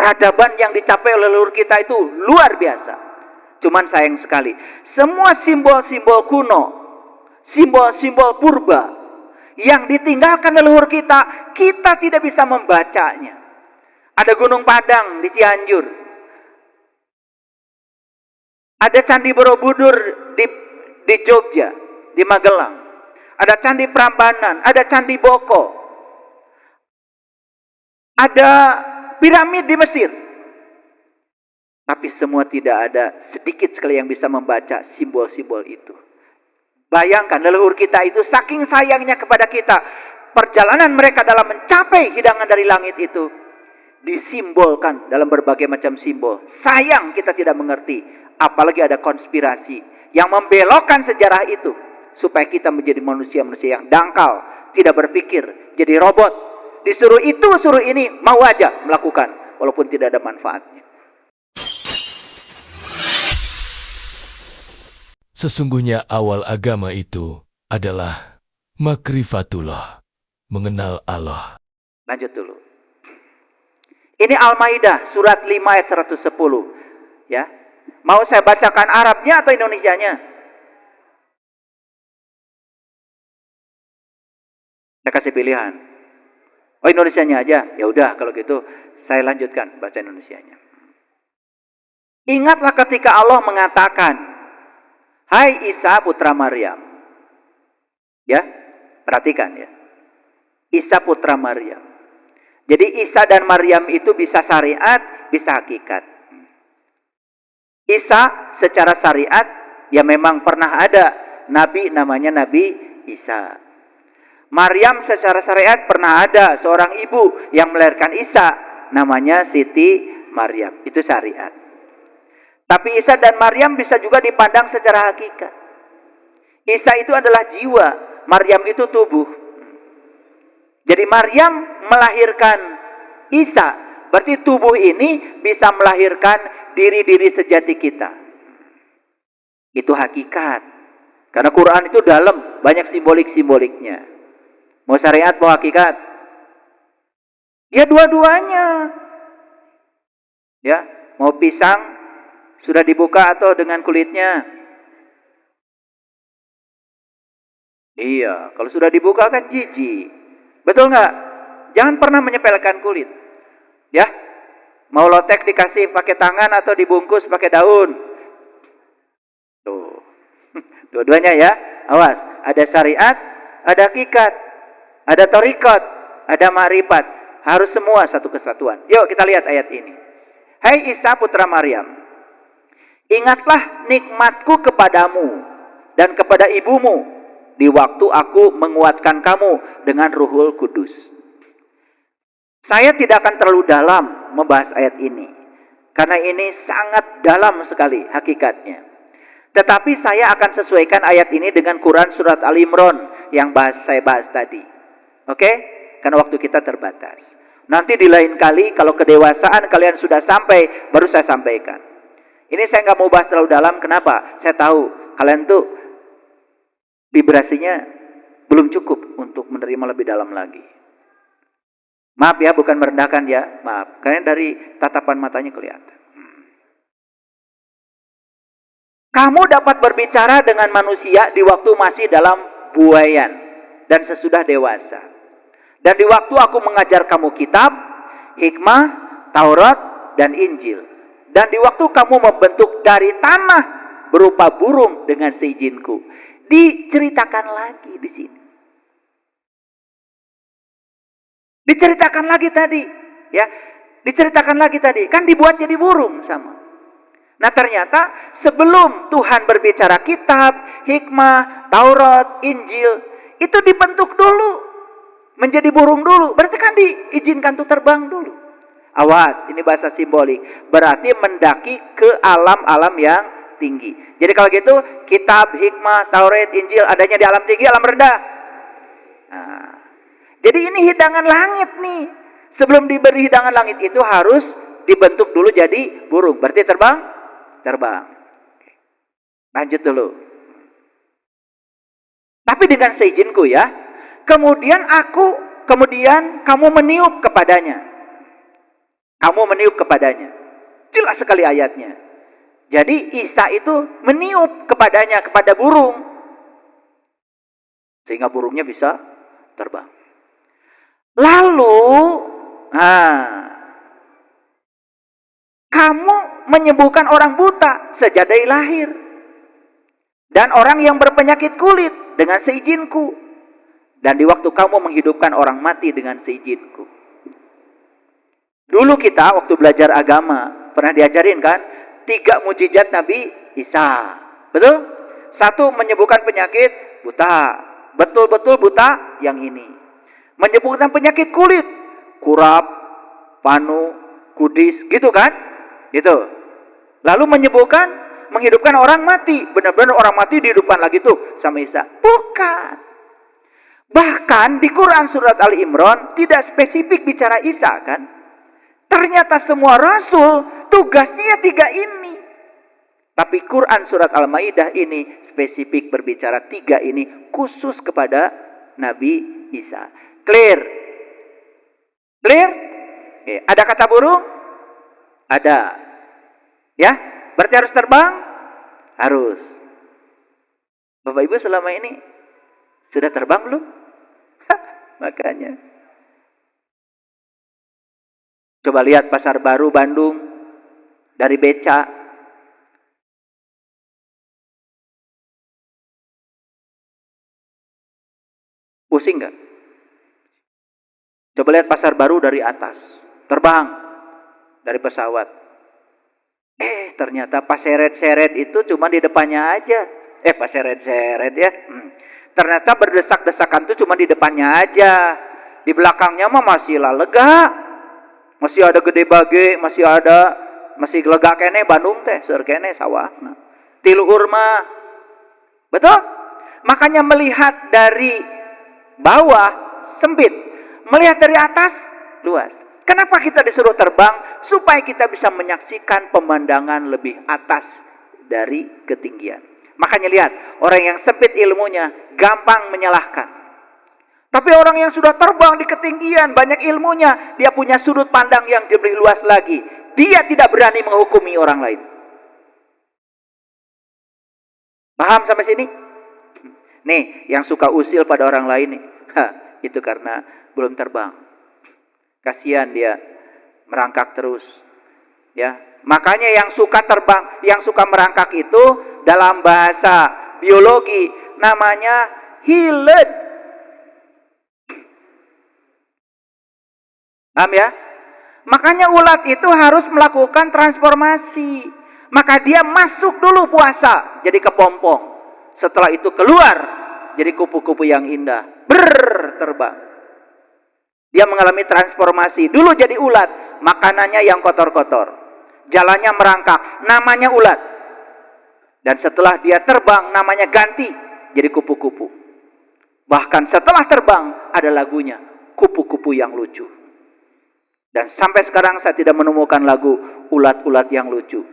Peradaban yang dicapai oleh leluhur kita itu luar biasa. Cuman sayang sekali, semua simbol-simbol kuno, simbol-simbol purba yang ditinggalkan leluhur kita, kita tidak bisa membacanya. Ada Gunung Padang di Cianjur, ada Candi Borobudur di Jogja, di Magelang, ada Candi Prambanan, ada Candi Boko, ada piramid di Mesir. Tapi semua tidak ada sedikit sekali yang bisa membaca simbol-simbol itu. Bayangkan leluhur kita itu saking sayangnya kepada kita, perjalanan mereka dalam mencapai hidangan dari langit itu disimbolkan dalam berbagai macam simbol. Sayang kita tidak mengerti, apalagi ada konspirasi yang membelokkan sejarah itu supaya kita menjadi manusia-manusia yang dangkal, tidak berpikir, jadi robot. Disuruh itu, suruh ini, mau aja melakukan walaupun tidak ada manfaatnya. Sesungguhnya awal agama itu adalah makrifatullah, mengenal Allah. Lanjut dulu. Ini Al-Maidah surat 5 ayat 110. Ya. Mau saya bacakan Arabnya atau Indonesianya? Saya kasih pilihan. Oh, Indonesianya aja. Ya udah kalau gitu saya lanjutkan baca Indonesianya. Ingatlah ketika Allah mengatakan, "Hai Isa putra Maryam." Ya, perhatikan ya. Isa putra Maryam. Jadi Isa dan Maryam itu bisa syariat, bisa hakikat. Isa secara syariat ya memang pernah ada nabi namanya Nabi Isa. Maryam secara syariat pernah ada seorang ibu yang melahirkan Isa namanya Siti Maryam. Itu syariat. Tapi Isa dan Maryam bisa juga dipandang secara hakikat. Isa itu adalah jiwa, Maryam itu tubuh. Jadi Maryam melahirkan Isa, berarti tubuh ini bisa melahirkan diri-diri sejati kita. Itu hakikat. Karena Quran itu dalam, banyak simbolik-simboliknya. Mau syariat, mau hakikat? Ya dua-duanya. Ya, mau pisang sudah dibuka atau dengan kulitnya? Iya, kalau sudah dibuka kan jijik. Betul nggak? Jangan pernah menyepelekan kulit. Ya, mau lotek dikasih pakai tangan atau dibungkus pakai daun. Tuh, dua-duanya ya. Awas, ada syariat, ada hakikat, ada thariqat, ada ma'rifat. Harus semua satu kesatuan. Yuk kita lihat ayat ini. Hai Isa putra Maryam, ingatlah nikmatku kepadamu dan kepada ibumu di waktu aku menguatkan kamu dengan Ruhul Kudus. Saya tidak akan terlalu dalam membahas ayat ini, karena ini sangat dalam sekali hakikatnya. Tetapi saya akan sesuaikan ayat ini dengan Quran surat Al-Imran yang saya bahas tadi. Oke? Karena waktu kita terbatas. Nanti di lain kali kalau kedewasaan kalian sudah sampai, baru saya sampaikan. Ini saya nggak mau bahas terlalu dalam. Kenapa? Saya tahu kalian tuh vibrasinya belum cukup untuk menerima lebih dalam lagi. Maaf ya, bukan merendahkan ya. Maaf. Kalian dari tatapan matanya kelihatan. Kamu dapat berbicara dengan manusia di waktu masih dalam buayan dan sesudah dewasa. Dan di waktu aku mengajar kamu kitab, hikmah, Taurat, dan Injil. Dan di waktu kamu membentuk dari tanah berupa burung dengan seizinku. Diceritakan lagi di sini. Diceritakan lagi tadi, ya. Diceritakan lagi tadi, kan dibuat jadi burung sama. Nah, ternyata sebelum Tuhan berbicara kitab, hikmah, Taurat, Injil, itu dibentuk dulu. Menjadi burung dulu, berarti kan diizinkan untuk terbang dulu. Awas, ini bahasa simbolik. Berarti mendaki ke alam-alam yang tinggi. Jadi kalau gitu, kitab, hikmah, Taurat, Injil adanya di alam tinggi, alam rendah. Nah, jadi ini hidangan langit nih. Sebelum diberi hidangan langit itu harus dibentuk dulu jadi burung. Berarti terbang? Terbang. Lanjut dulu. Tapi dengan seizinku ya. Kemudian kamu meniup kepadanya. Kamu meniup kepadanya. Jelas sekali ayatnya. Jadi Isa itu meniup kepadanya, kepada burung. Sehingga burungnya bisa terbang. Lalu, kamu menyembuhkan orang buta sejak dari lahir. Dan orang yang berpenyakit kulit dengan seizinku. Dan di waktu kamu menghidupkan orang mati dengan seizinku. Dulu kita waktu belajar agama, pernah diajarin kan? 3 mujizat Nabi Isa. Betul? 1 menyembuhkan penyakit buta. Betul-betul buta yang ini. Menyembuhkan penyakit kulit. Kurap, panu, kudis, gitu kan? Gitu. Lalu menghidupkan orang mati. Benar-benar orang mati dihidupkan lagi tuh sama Isa. Bukan. Bahkan di Quran surat Ali Imran tidak spesifik bicara Isa kan? Ternyata semua rasul tugasnya 3 ini. Tapi Quran surat Al-Maidah ini spesifik berbicara 3 ini khusus kepada Nabi Isa. Clear? Clear? Oke. Ada kata burung? Ada. Ya? Berarti harus terbang? Harus. Bapak Ibu selama ini sudah terbang belum? Makanya. Coba lihat Pasar Baru Bandung dari beca. Pusing nggak? Coba lihat Pasar Baru dari atas, terbang dari pesawat. Ternyata pas seret-seret itu cuma di depannya aja. Pas seret-seret ya. Ternyata berdesak-desakan itu cuma di depannya aja. Di belakangnya mah masih lega. Masih ada gede bage, masih lega kene Bandung teh, seur kene sawah. Ti luhur mah. Betul? Makanya melihat dari bawah sempit, melihat dari atas luas. Kenapa kita disuruh terbang? Supaya kita bisa menyaksikan pemandangan lebih atas dari ketinggian. Makanya lihat, orang yang sempit ilmunya gampang menyalahkan. Tapi orang yang sudah terbang di ketinggian, banyak ilmunya, dia punya sudut pandang yang lebih luas lagi. Dia tidak berani menghukumi orang lain. Paham sampai sini? Nih, yang suka usil pada orang lain nih. Itu karena belum terbang. Kasihan dia merangkak terus. Ya, makanya yang suka terbang, yang suka merangkak itu dalam bahasa biologi namanya hilet. Paham ya? Makanya ulat itu harus melakukan transformasi. Maka dia masuk dulu puasa jadi kepompong. Setelah itu keluar jadi kupu-kupu yang indah. Terbang. Dia mengalami transformasi. Dulu jadi ulat, makanannya yang kotor-kotor. Jalannya merangkak, namanya ulat. Dan setelah dia terbang, namanya ganti jadi kupu-kupu. Bahkan setelah terbang, ada lagunya, kupu-kupu yang lucu. Dan sampai sekarang saya tidak menemukan lagu ulat-ulat yang lucu.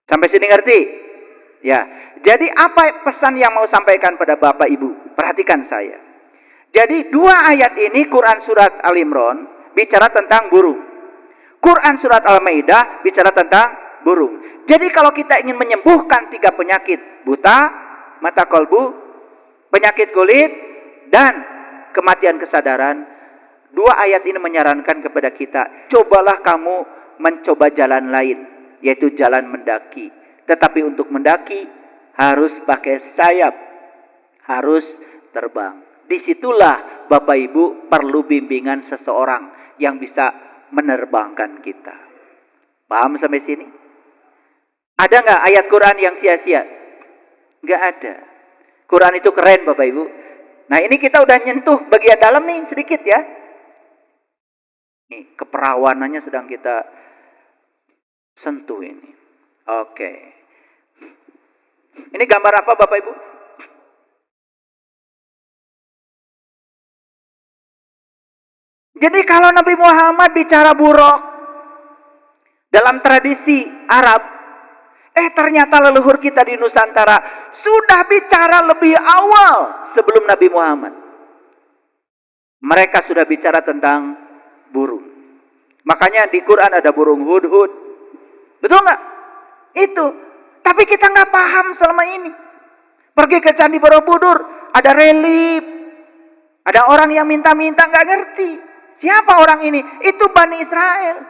Sampai sini ngerti? Ya. Jadi apa pesan yang mau sampaikan pada Bapak Ibu? Perhatikan saya. Jadi 2 ayat ini Quran surat Al-Imran bicara tentang burung. Quran surat Al-Maidah bicara tentang burung. Jadi kalau kita ingin menyembuhkan 3 penyakit, buta, mata kolbu, penyakit kulit, dan kematian kesadaran, 2 ayat ini menyarankan kepada kita, cobalah kamu mencoba jalan lain, yaitu jalan mendaki. Tetapi untuk mendaki, harus pakai sayap, harus terbang. Disitulah Bapak Ibu perlu bimbingan seseorang yang bisa menerbangkan kita. Paham sampai sini? Ada nggak ayat Quran yang sia-sia? Nggak ada. Quran itu keren Bapak Ibu. Nah ini kita udah nyentuh bagian dalam nih sedikit ya. Nih, keperawanannya sedang kita sentuh ini. Oke. Ini gambar apa Bapak Ibu? Jadi kalau Nabi Muhammad bicara buruk dalam tradisi Arab, ternyata leluhur kita di Nusantara sudah bicara lebih awal sebelum Nabi Muhammad. Mereka sudah bicara tentang burung. Makanya di Quran ada burung hudhud. Betul nggak? Itu. Tapi kita nggak paham selama ini. Pergi ke Candi Borobudur, ada relief. Ada orang yang minta-minta nggak ngerti. Siapa orang ini? Itu Bani Israel.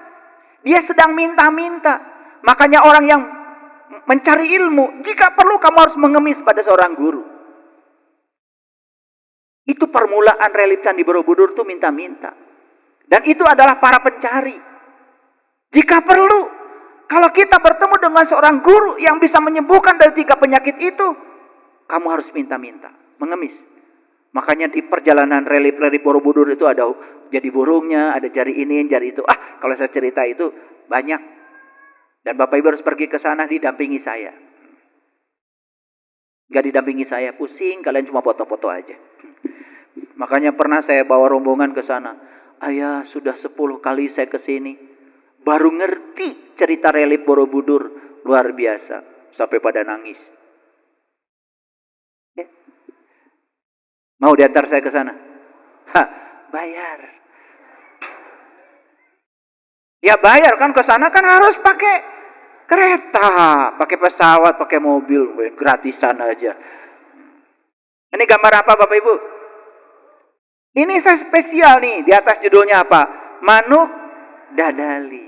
Dia sedang minta-minta. Makanya orang yang mencari ilmu, jika perlu kamu harus mengemis pada seorang guru. Itu permulaan relief Candi Borobudur tuh minta-minta. Dan itu adalah para pencari. Jika perlu, kalau kita bertemu dengan seorang guru yang bisa menyembuhkan dari 3 penyakit itu, kamu harus minta-minta, mengemis. Makanya di perjalanan relief Borobudur itu ada jadi burungnya, ada jari ini, jari itu. Kalau saya cerita itu banyak. Dan Bapak Ibu harus pergi ke sana didampingi saya. Gak didampingi saya, pusing, kalian cuma foto-foto aja. Makanya pernah saya bawa rombongan ke sana. Ayah, sudah 10 kali saya ke sini, baru ngerti cerita relief Borobudur, luar biasa, sampai pada nangis. Ya. Mau diantar saya ke sana? Bayar. Ya bayar kan, ke sana kan harus pakai kereta, pakai pesawat, pakai mobil, gratisan aja. Ini gambar apa Bapak Ibu? Ini saya spesial nih, di atas judulnya apa? Manuk dadali.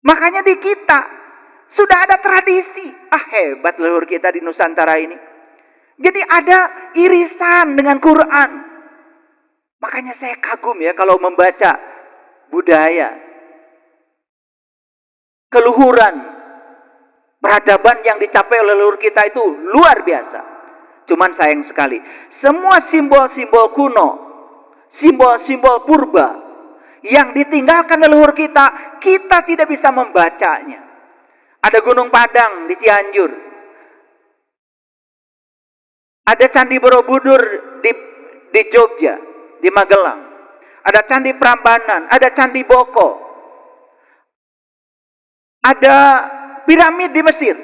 Makanya di kita sudah ada tradisi. Hebat leluhur kita di Nusantara ini. Jadi ada irisan dengan Quran. Makanya saya kagum ya kalau membaca budaya, keluhuran, peradaban yang dicapai oleh leluhur kita itu luar biasa. Cuman sayang sekali, semua simbol-simbol kuno, simbol-simbol purba yang ditinggalkan leluhur kita, kita tidak bisa membacanya. Ada Gunung Padang di Cianjur, ada Candi Borobudur di Jogja, di Magelang, ada Candi Prambanan, ada Candi Boko, ada piramid di Mesir.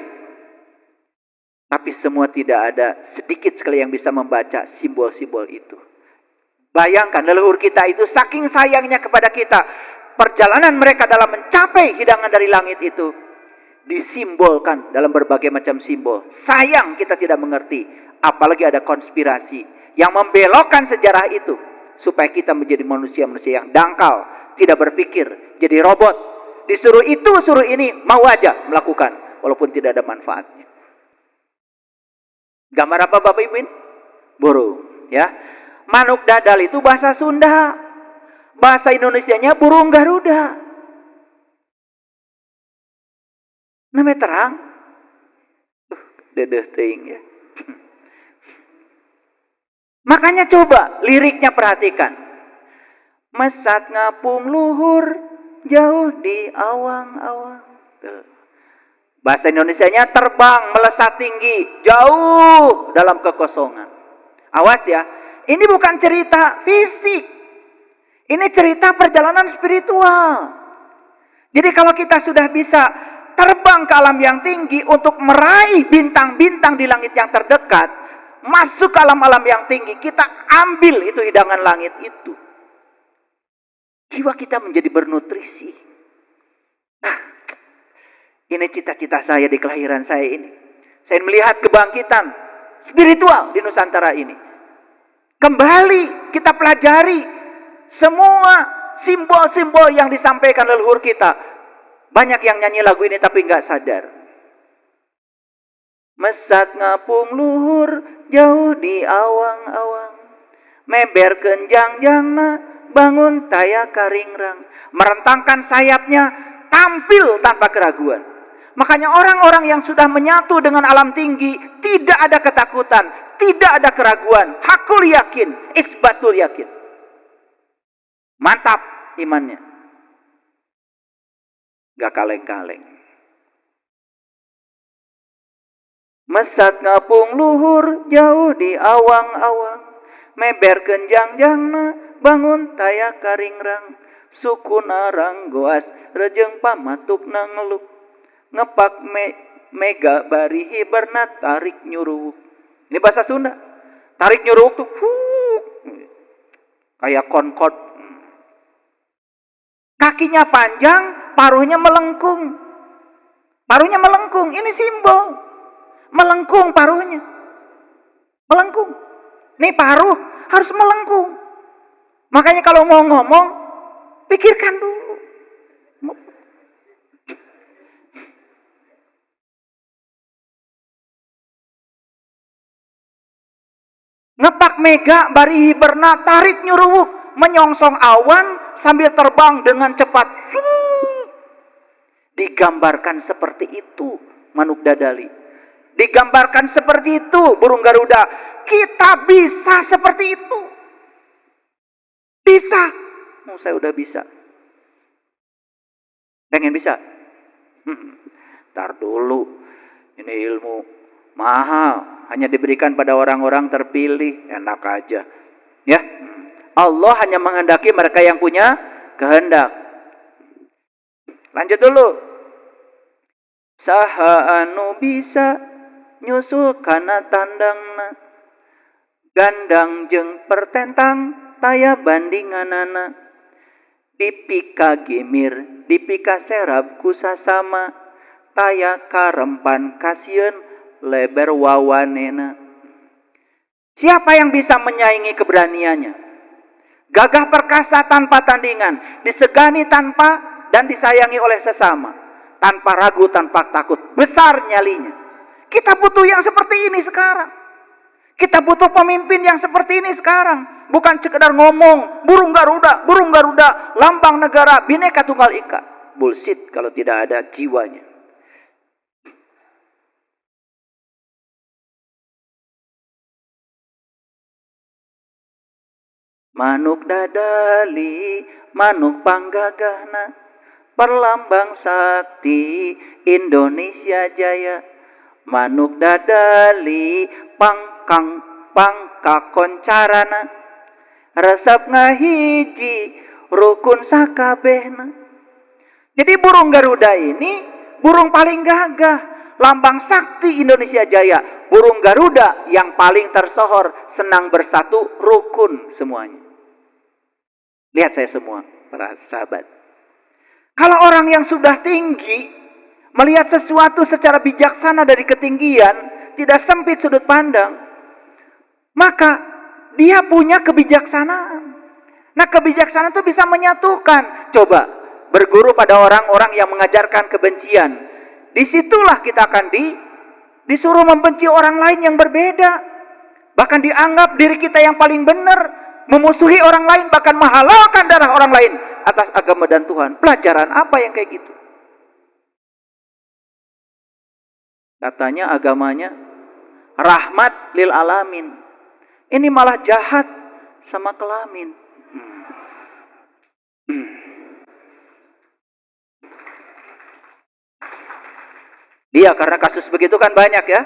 Tapi semua tidak ada sedikit sekali yang bisa membaca simbol-simbol itu. Bayangkan leluhur kita itu saking sayangnya kepada kita, perjalanan mereka dalam mencapai hidangan dari langit itu disimbolkan dalam berbagai macam simbol. Sayang kita tidak mengerti, apalagi ada konspirasi yang membelokkan sejarah itu supaya kita menjadi manusia-manusia yang dangkal, tidak berpikir, jadi robot. Disuruh itu, suruh ini, mau aja melakukan walaupun tidak ada manfaatnya. Gambar apa Bapak Ibu? Burung, ya. Manuk dadal itu bahasa Sunda. Bahasa Indonesianya burung Garuda. Namanya terang. Dedeh ting ya. Makanya coba liriknya perhatikan. Mesat ngapung luhur, jauh di awang-awang. Bahasa Indonesianya terbang, melesat tinggi, jauh dalam kekosongan. Awas ya, ini bukan cerita fisik. Ini cerita perjalanan spiritual. Jadi kalau kita sudah bisa terbang ke alam yang tinggi untuk meraih bintang-bintang di langit yang terdekat, masuk ke alam-alam yang tinggi, kita ambil itu hidangan langit itu. Jiwa kita menjadi bernutrisi. Ini cita-cita saya di kelahiran saya ini. Saya melihat kebangkitan spiritual di Nusantara ini. Kembali kita pelajari semua simbol-simbol yang disampaikan leluhur kita. Banyak yang nyanyi lagu ini tapi nggak sadar. Mesat ngapung luhur, jauh di awang-awang. Meber kenjang-jangna, bangun taya karingrang. Merentangkan sayapnya, tampil tanpa keraguan. Makanya orang-orang yang sudah menyatu dengan alam tinggi, tidak ada ketakutan, tidak ada keraguan. Hakul yakin, isbatul yakin. Mantap imannya. Gak kaleng-kaleng. Mesat ngapung luhur, jauh di awang-awang. Meber kenjang-jangna, bangun taya karingrang. Suku narang goas, rejeng pamatuk nangeluk. Ngepak mega barihi bernat tarik nyuruh. Ini bahasa Sunda. Tarik nyuruh tuh kayak konkot. Kakinya panjang, paruhnya melengkung. Paruhnya melengkung, ini simbol. Melengkung paruhnya. Melengkung. Nih paruh harus melengkung. Makanya kalau mau ngomong, pikirkan dulu. Ngepak mega, bari hiberna, tarik nyuruh, menyongsong awan sambil terbang dengan cepat. Digambarkan seperti itu manuk dadali. Digambarkan seperti itu burung Garuda. Kita bisa seperti itu. Bisa. Saya udah bisa. Pengen bisa? Ntar dulu. Ini ilmu mahal. Hanya diberikan pada orang-orang terpilih. Enak aja. Ya. Allah hanya menghendaki mereka yang punya kehendak. Lanjut dulu. Saha anu bisa nyusul kana tandangna, gandang jeung pertentang taya bandinganana, dipika gimir dipika serab kusasama, taya karempan kasieun leber wawanena. Siapa yang bisa menyaingi keberaniannya? Gagah perkasa tanpa tandingan, disegani tanpa dan disayangi oleh sesama, tanpa ragu, tanpa takut, besar nyalinya. Kita butuh yang seperti ini sekarang. Kita butuh pemimpin yang seperti ini sekarang. Bukan sekedar ngomong, burung Garuda, lambang negara, Bhinneka Tunggal Ika. Bullshit kalau tidak ada jiwanya. Manuk dadali, manuk panggagahna, perlambang sakti Indonesia Jaya. Manuk dadali pangka koncarana, resep ngahiji rukun sakabehna. Jadi burung Garuda ini burung paling gagah, lambang sakti Indonesia Jaya. Burung Garuda yang paling tersohor, senang bersatu, rukun semuanya. Lihat saya semua para sahabat. Kalau orang yang sudah tinggi melihat sesuatu secara bijaksana dari ketinggian, tidak sempit sudut pandang, maka dia punya kebijaksanaan. Nah, kebijaksanaan itu bisa menyatukan. Coba berguru pada orang-orang yang mengajarkan kebencian. Disitulah kita akan disuruh membenci orang lain yang berbeda. Bahkan dianggap diri kita yang paling benar, memusuhi orang lain, bahkan menghalalkan darah orang lain atas agama dan Tuhan. Pelajaran apa yang kayak gitu? Katanya agamanya rahmat lil alamin. Ini malah jahat sama kelamin. Dia karena kasus begitu kan banyak ya.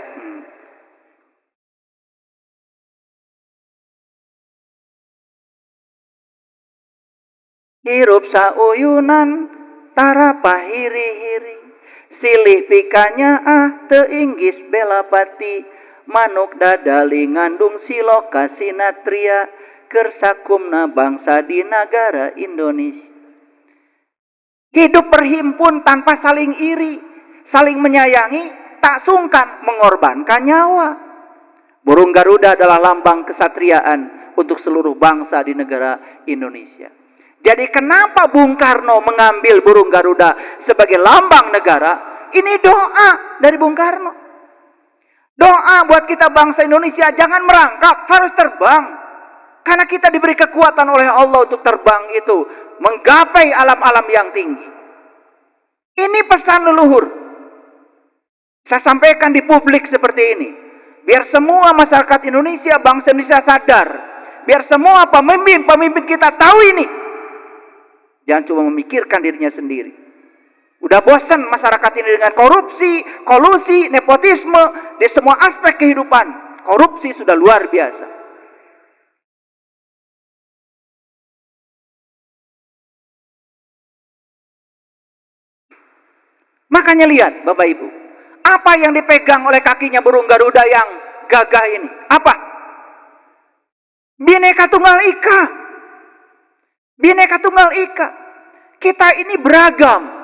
Hirup sauyunan tara pahiri-hiri, silih pikanya teinggis belapati, manuk dadali ngandung siloka sinatria, kersakumna bangsa di negara Indonesia. Hidup berhimpun tanpa saling iri, saling menyayangi, tak sungkan mengorbankan nyawa. Burung Garuda adalah lambang kesatriaan untuk seluruh bangsa di negara Indonesia. Jadi kenapa Bung Karno mengambil burung Garuda sebagai lambang negara? Ini doa dari Bung Karno. Doa buat kita bangsa Indonesia, jangan merangkak, harus terbang. Karena kita diberi kekuatan oleh Allah untuk terbang itu, menggapai alam-alam yang tinggi. Ini pesan leluhur. Saya sampaikan di publik seperti ini. Biar semua masyarakat Indonesia, bangsa Indonesia sadar. Biar semua pemimpin kita tahu ini. Jangan cuma memikirkan dirinya sendiri. Udah bosan masyarakat ini dengan korupsi, kolusi, nepotisme di semua aspek kehidupan. Korupsi sudah luar biasa. Makanya lihat Bapak Ibu, apa yang dipegang oleh kakinya burung Garuda yang gagah ini? Apa? Bhinneka Tunggal Ika. Bhinneka Tunggal Ika. Kita ini beragam.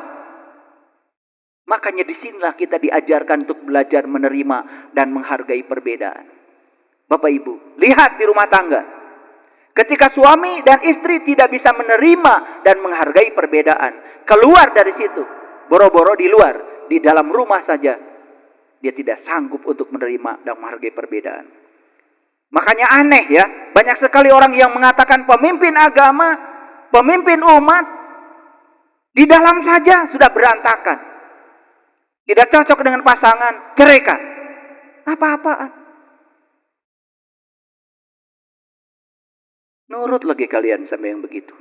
Makanya disinilah kita diajarkan untuk belajar menerima dan menghargai perbedaan. Bapak Ibu, lihat di rumah tangga. Ketika suami dan istri tidak bisa menerima dan menghargai perbedaan, keluar dari situ, boro-boro di luar, di dalam rumah saja, dia tidak sanggup untuk menerima dan menghargai perbedaan. Makanya aneh ya, banyak sekali orang yang mengatakan pemimpin agama, pemimpin umat, di dalam saja sudah berantakan. Tidak cocok dengan pasangan, ceraikan. Apa-apaan. Nurut lagi kalian sama yang begitu.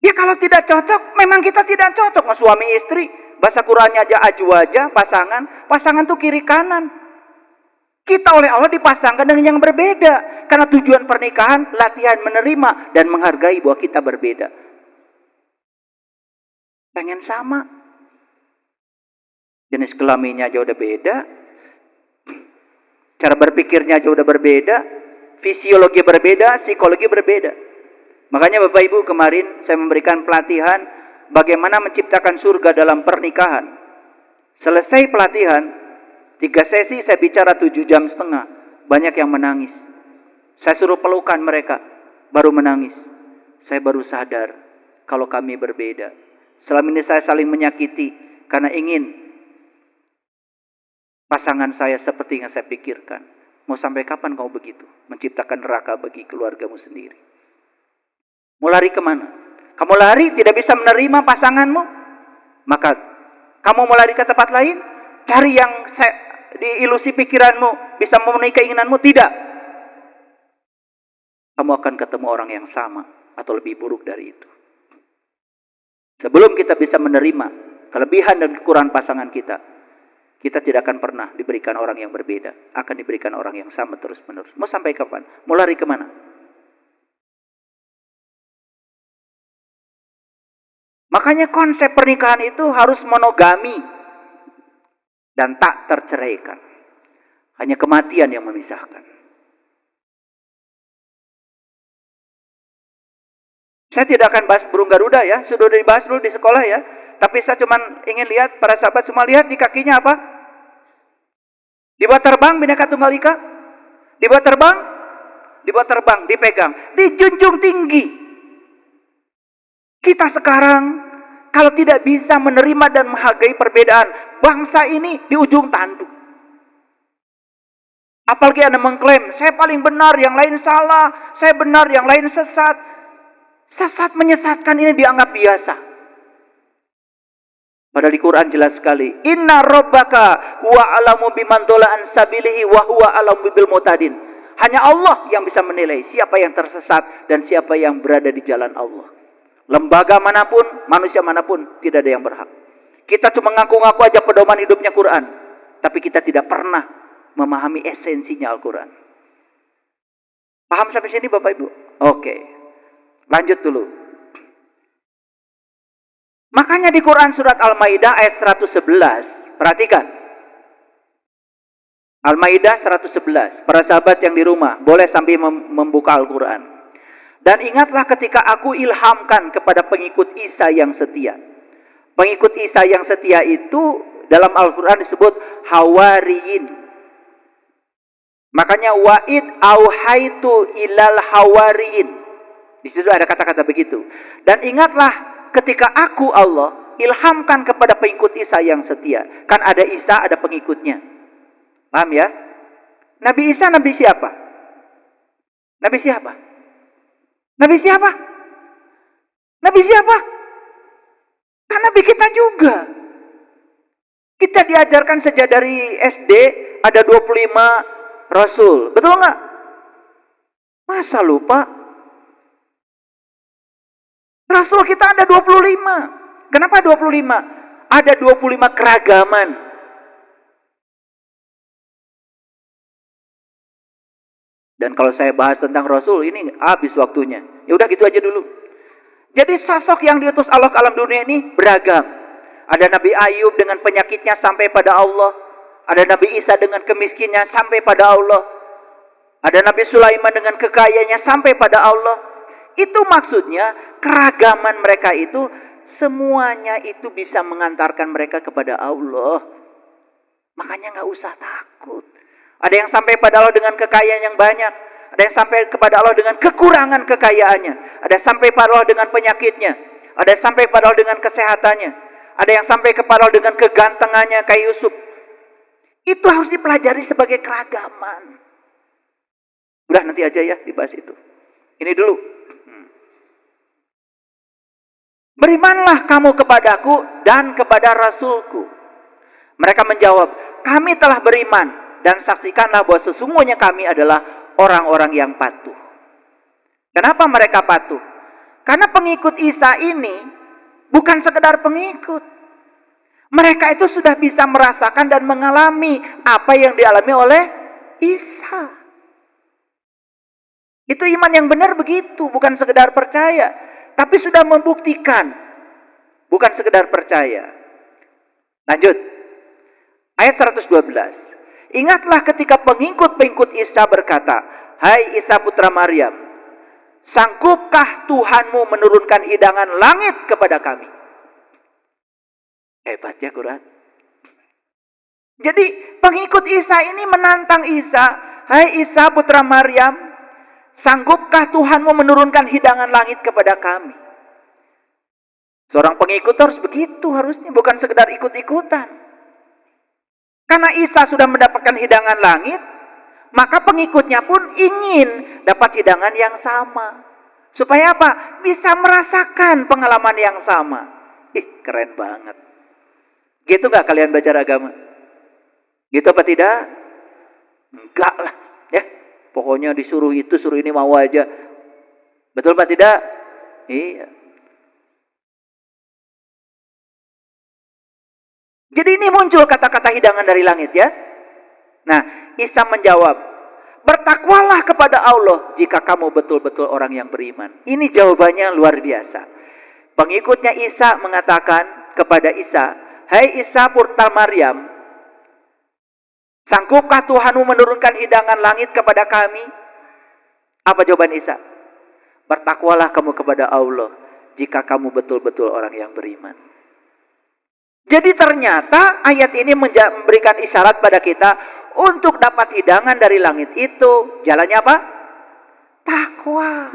Ya kalau tidak cocok, memang kita tidak cocok sama suami istri. Bahasa Qur'annya aja ajwaja, pasangan. Pasangan tuh kiri kanan. Kita oleh Allah dipasangkan dengan yang berbeda. Karena tujuan pernikahan, latihan menerima dan menghargai bahwa kita berbeda. Pengen sama. Jenis kelaminnya aja udah beda. Cara berpikirnya aja udah berbeda. Fisiologi berbeda, psikologi berbeda. Makanya Bapak Ibu kemarin saya memberikan pelatihan bagaimana menciptakan surga dalam pernikahan. Selesai pelatihan, 3 sesi saya bicara 7,5 jam. Banyak yang menangis. Saya suruh pelukan mereka, baru menangis. Saya baru sadar kalau kami berbeda. Selama ini saya saling menyakiti karena ingin pasangan saya seperti yang saya pikirkan. Mau sampai kapan kau begitu? Menciptakan neraka bagi keluargamu sendiri. Mau lari kemana? Kamu lari tidak bisa menerima pasanganmu? Maka kamu mau lari ke tempat lain? Cari yang di ilusi pikiranmu bisa memenuhi keinginanmu? Tidak. Kamu akan ketemu orang yang sama atau lebih buruk dari itu. Sebelum kita bisa menerima kelebihan dan kekurangan pasangan kita, kita tidak akan pernah diberikan orang yang berbeda. Akan diberikan orang yang sama terus-menerus. Mau sampai kapan? Mau lari kemana? Makanya konsep pernikahan itu harus monogami. Dan tak terceraikan. Hanya kematian yang memisahkan. Saya tidak akan bahas burung Garuda ya. Sudah dibahas dulu di sekolah ya. Tapi saya cuma ingin lihat, para sahabat semua lihat di kakinya apa? Dibawa terbang Bhinneka Tunggal Ika? Dibawa terbang? Dibawa terbang, dipegang. Dijunjung tinggi. Kita sekarang, kalau tidak bisa menerima dan menghargai perbedaan, bangsa ini di ujung tanduk. Apalagi Anda mengklaim, saya paling benar, yang lain salah. Saya benar, yang lain sesat. Sesat menyesatkan ini dianggap biasa. Padahal di Quran jelas sekali. Inna rabbaka huwa alamu biman dola an sabilihi wa huwa alamu bil mutadin. Hanya Allah yang bisa menilai siapa yang tersesat dan siapa yang berada di jalan Allah. Lembaga manapun, manusia manapun, tidak ada yang berhak. Kita cuma ngaku-ngaku aja pedoman hidupnya Quran. Tapi kita tidak pernah memahami esensinya Al-Quran. Paham sampai sini Bapak Ibu? Oke. Lanjut dulu. Makanya di Quran surat Al-Maidah ayat 111, perhatikan. Al-Maidah 111, para sahabat yang di rumah, boleh sambil membuka Al-Quran. Dan ingatlah ketika aku ilhamkan kepada pengikut Isa yang setia. Pengikut Isa yang setia itu dalam Al-Quran disebut hawariyin. Makanya wa'id auhaitu ilal hawariyin. Di situ ada kata-kata begitu. Dan ingatlah ketika aku Allah ilhamkan kepada pengikut Isa yang setia. Kan ada Isa, ada pengikutnya. Paham ya? Nabi Isa, Nabi siapa? Nabi siapa? Nabi siapa? Nabi siapa? Kan Nabi kita juga. Kita diajarkan sejak dari SD ada 25 Rasul. Betul nggak? Masa lupa? Rasul kita ada 25. Kenapa 25? Ada 25 keragaman. Dan kalau saya bahas tentang Rasul, ini habis waktunya. Ya udah gitu aja dulu. Jadi sosok yang diutus Allah ke alam dunia ini beragam. Ada Nabi Ayub dengan penyakitnya sampai pada Allah. Ada Nabi Isa dengan kemiskinannya sampai pada Allah. Ada Nabi Sulaiman dengan kekayaannya sampai pada Allah. Itu maksudnya keragaman mereka itu semuanya itu bisa mengantarkan mereka kepada Allah. Makanya nggak usah takut. Ada yang sampai pada Allah dengan kekayaan yang banyak. Ada yang sampai kepada Allah dengan kekurangan kekayaannya. Ada yang sampai pada Allah dengan penyakitnya. Ada yang sampai pada Allah dengan kesehatannya. Ada yang sampai kepada Allah dengan kegantengannya kayak Yusuf. Itu harus dipelajari sebagai keragaman. Udah nanti aja ya dibahas itu. Ini dulu. Berimanlah kamu kepadaku dan kepada Rasulku. Mereka menjawab, kami telah beriman dan saksikanlah bahwa sesungguhnya kami adalah orang-orang yang patuh. Kenapa mereka patuh? Karena pengikut Isa ini bukan sekedar pengikut. Mereka itu sudah bisa merasakan dan mengalami apa yang dialami oleh Isa. Itu iman yang benar begitu, bukan sekedar percaya, tapi sudah membuktikan, bukan sekedar percaya. Lanjut, ayat 112. Ingatlah ketika pengikut-pengikut Isa berkata, hai Isa putra Maryam, sanggupkah Tuhanmu menurunkan hidangan langit kepada kami? Hebat ya Quran. Jadi pengikut Isa ini menantang Isa, hai Isa putra Maryam, sanggupkah Tuhanmu menurunkan hidangan langit kepada kami? Seorang pengikut harus begitu harusnya, bukan sekedar ikut-ikutan. Karena Isa sudah mendapatkan hidangan langit, maka pengikutnya pun ingin dapat hidangan yang sama. Supaya apa? Bisa merasakan pengalaman yang sama. Keren banget. Gitu gak kalian belajar agama? Gitu apa tidak? Enggak lah. Ya, pokoknya disuruh itu, suruh ini mau aja. Betul apa tidak? Iya. Jadi ini muncul kata-kata hidangan dari langit ya. Nah, Isa menjawab, bertakwalah kepada Allah jika kamu betul-betul orang yang beriman. Ini jawabannya luar biasa. Pengikutnya Isa mengatakan kepada Isa, hai Isa putra Maryam, sanggupkah Tuhanmu menurunkan hidangan langit kepada kami? Apa jawaban Isa? Bertakwalah kamu kepada Allah jika kamu betul-betul orang yang beriman. Jadi ternyata ayat ini memberikan isyarat pada kita untuk dapat hidangan dari langit itu. Jalannya apa? Takwa.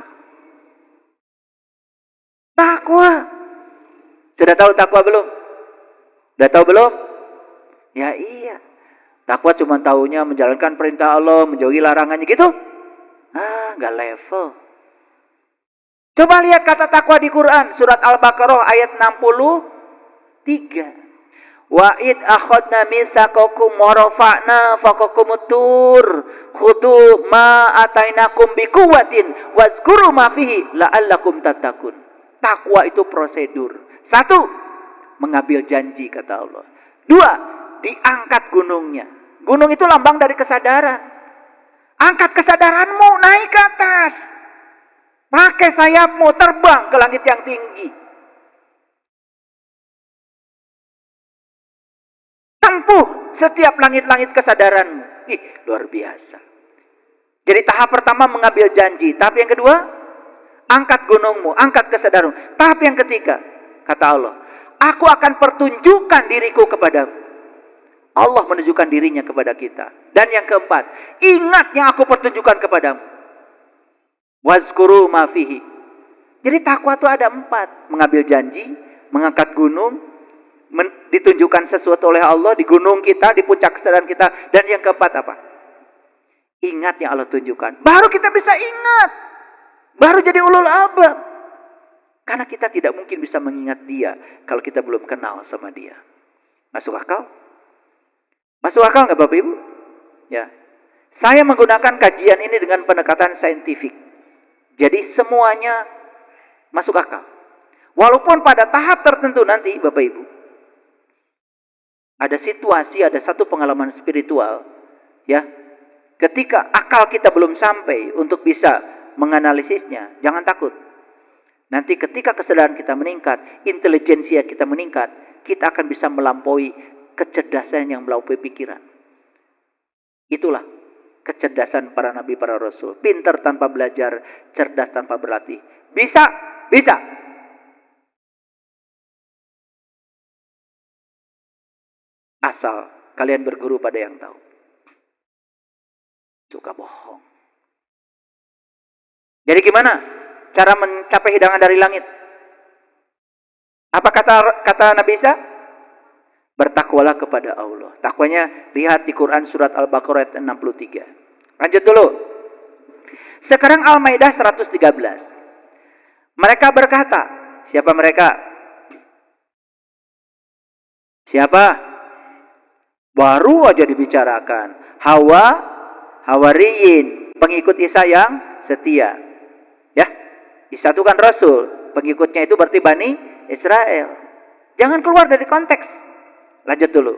Takwa. Sudah tahu takwa belum? Sudah tahu belum? Ya iya. Takwa cuma tahunya menjalankan perintah Allah, menjauhi larangannya gitu. Nggak level. Coba lihat kata takwa di Quran. Surat Al-Baqarah ayat 63. Wa id akhadna mitsaqakum wa rafa'na fawqakumut tur khudu ma atainakum biquwwatin wazkuru ma fihi la'allakum tattaqun. Takwa itu prosedur. 1, mengambil janji kata Allah. 2, diangkat gunungnya. Gunung itu lambang dari kesadaran. Angkat kesadaranmu, naik ke atas. Pakai sayapmu, terbang ke langit yang tinggi. Tempuh setiap langit-langit kesadaranmu. Luar biasa. Jadi tahap pertama mengambil janji. Tahap yang kedua, angkat gunungmu, angkat kesadaranmu. Tahap yang ketiga, kata Allah, aku akan pertunjukkan diriku kepadamu. Allah menunjukkan dirinya kepada kita. Dan yang keempat, ingat yang aku pertunjukkan kepadamu. Wazkuru ma fihi. Jadi takwa itu ada 4. Mengambil janji, mengangkat gunung, ditunjukkan sesuatu oleh Allah di gunung kita, di puncak kesadaran kita. Dan yang keempat apa? Ingat yang Allah tunjukkan. Baru kita bisa ingat. Baru jadi ulul albab. Karena kita tidak mungkin bisa mengingat dia kalau kita belum kenal sama dia. Masuk akal? Masuk akal nggak Bapak Ibu? Ya. Saya menggunakan kajian ini dengan pendekatan saintifik. Jadi semuanya masuk akal. Walaupun pada tahap tertentu nanti Bapak Ibu, ada situasi, ada satu pengalaman spiritual, ya. Ketika akal kita belum sampai untuk bisa menganalisisnya, jangan takut. Nanti ketika kesadaran kita meningkat, intelijensia kita meningkat, kita akan bisa melampaui kecerdasan yang melampaui pikiran. Itulah kecerdasan para nabi, para rasul. Pintar tanpa belajar, cerdas tanpa berlatih. Bisa, bisa. Asal kalian berguru pada yang tahu. Suka bohong. Jadi gimana cara mencapai hidangan dari langit? Apa kata Nabi Isa? Bertakwalah kepada Allah. Takwanya lihat di Quran surat Al-Baqarah ayat 63. Lanjut dulu. Sekarang Al-Maidah 113. Mereka berkata, siapa mereka? Siapa? Baru aja dibicarakan. Hawariyin, pengikut Isa yang setia. Ya, Isa itu kan Rasul. Pengikutnya itu berarti Bani Israel. Jangan keluar dari konteks. Lanjut dulu.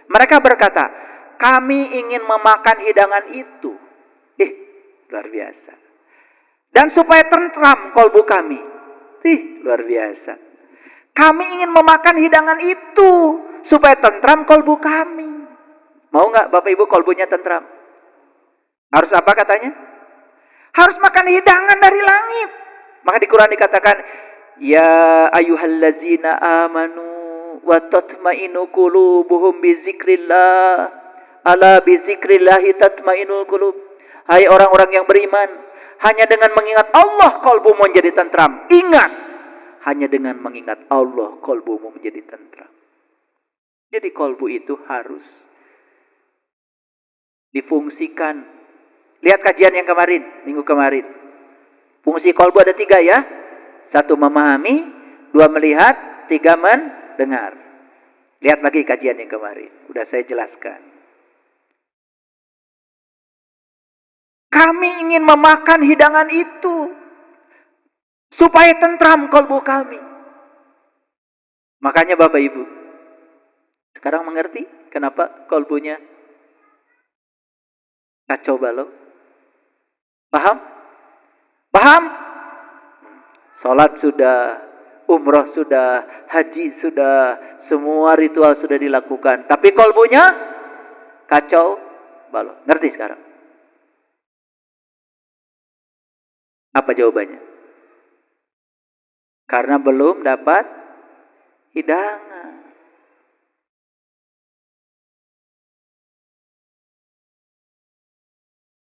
Mereka berkata, kami ingin memakan hidangan itu. Luar biasa. Dan supaya tentram kolbu kami. Luar biasa. Kami ingin memakan hidangan itu supaya tentram kolbu kami. Mau nggak Bapak Ibu kolbunya tentram? Harus apa katanya? Harus makan hidangan dari langit. Maka di Quran dikatakan, ya ayyuhallazina amanu wa tatma'innu qulubuhum bizikrillah. Ala bizikrillahi tatma'innul qulub. Hai orang-orang yang beriman, hanya dengan mengingat Allah kolbumu menjadi tentram. Ingat, hanya dengan mengingat Allah kolbumu menjadi tentram. Jadi kolbu itu harus difungsikan. Lihat kajian yang kemarin, minggu kemarin. Fungsi kolbu ada 3 ya. 1 memahami, 2 melihat, 3 mendengar. Lihat lagi kajian yang kemarin. Udah saya jelaskan. Kami ingin memakan hidangan itu supaya tentram kolbu kami. Makanya Bapak Ibu, sekarang mengerti kenapa kolbunya kacau balau? Paham? Paham? Salat sudah, umroh sudah, haji sudah, semua ritual sudah dilakukan. Tapi kolbunya kacau balau. Ngerti sekarang? Apa jawabannya? Karena belum dapat hidangan.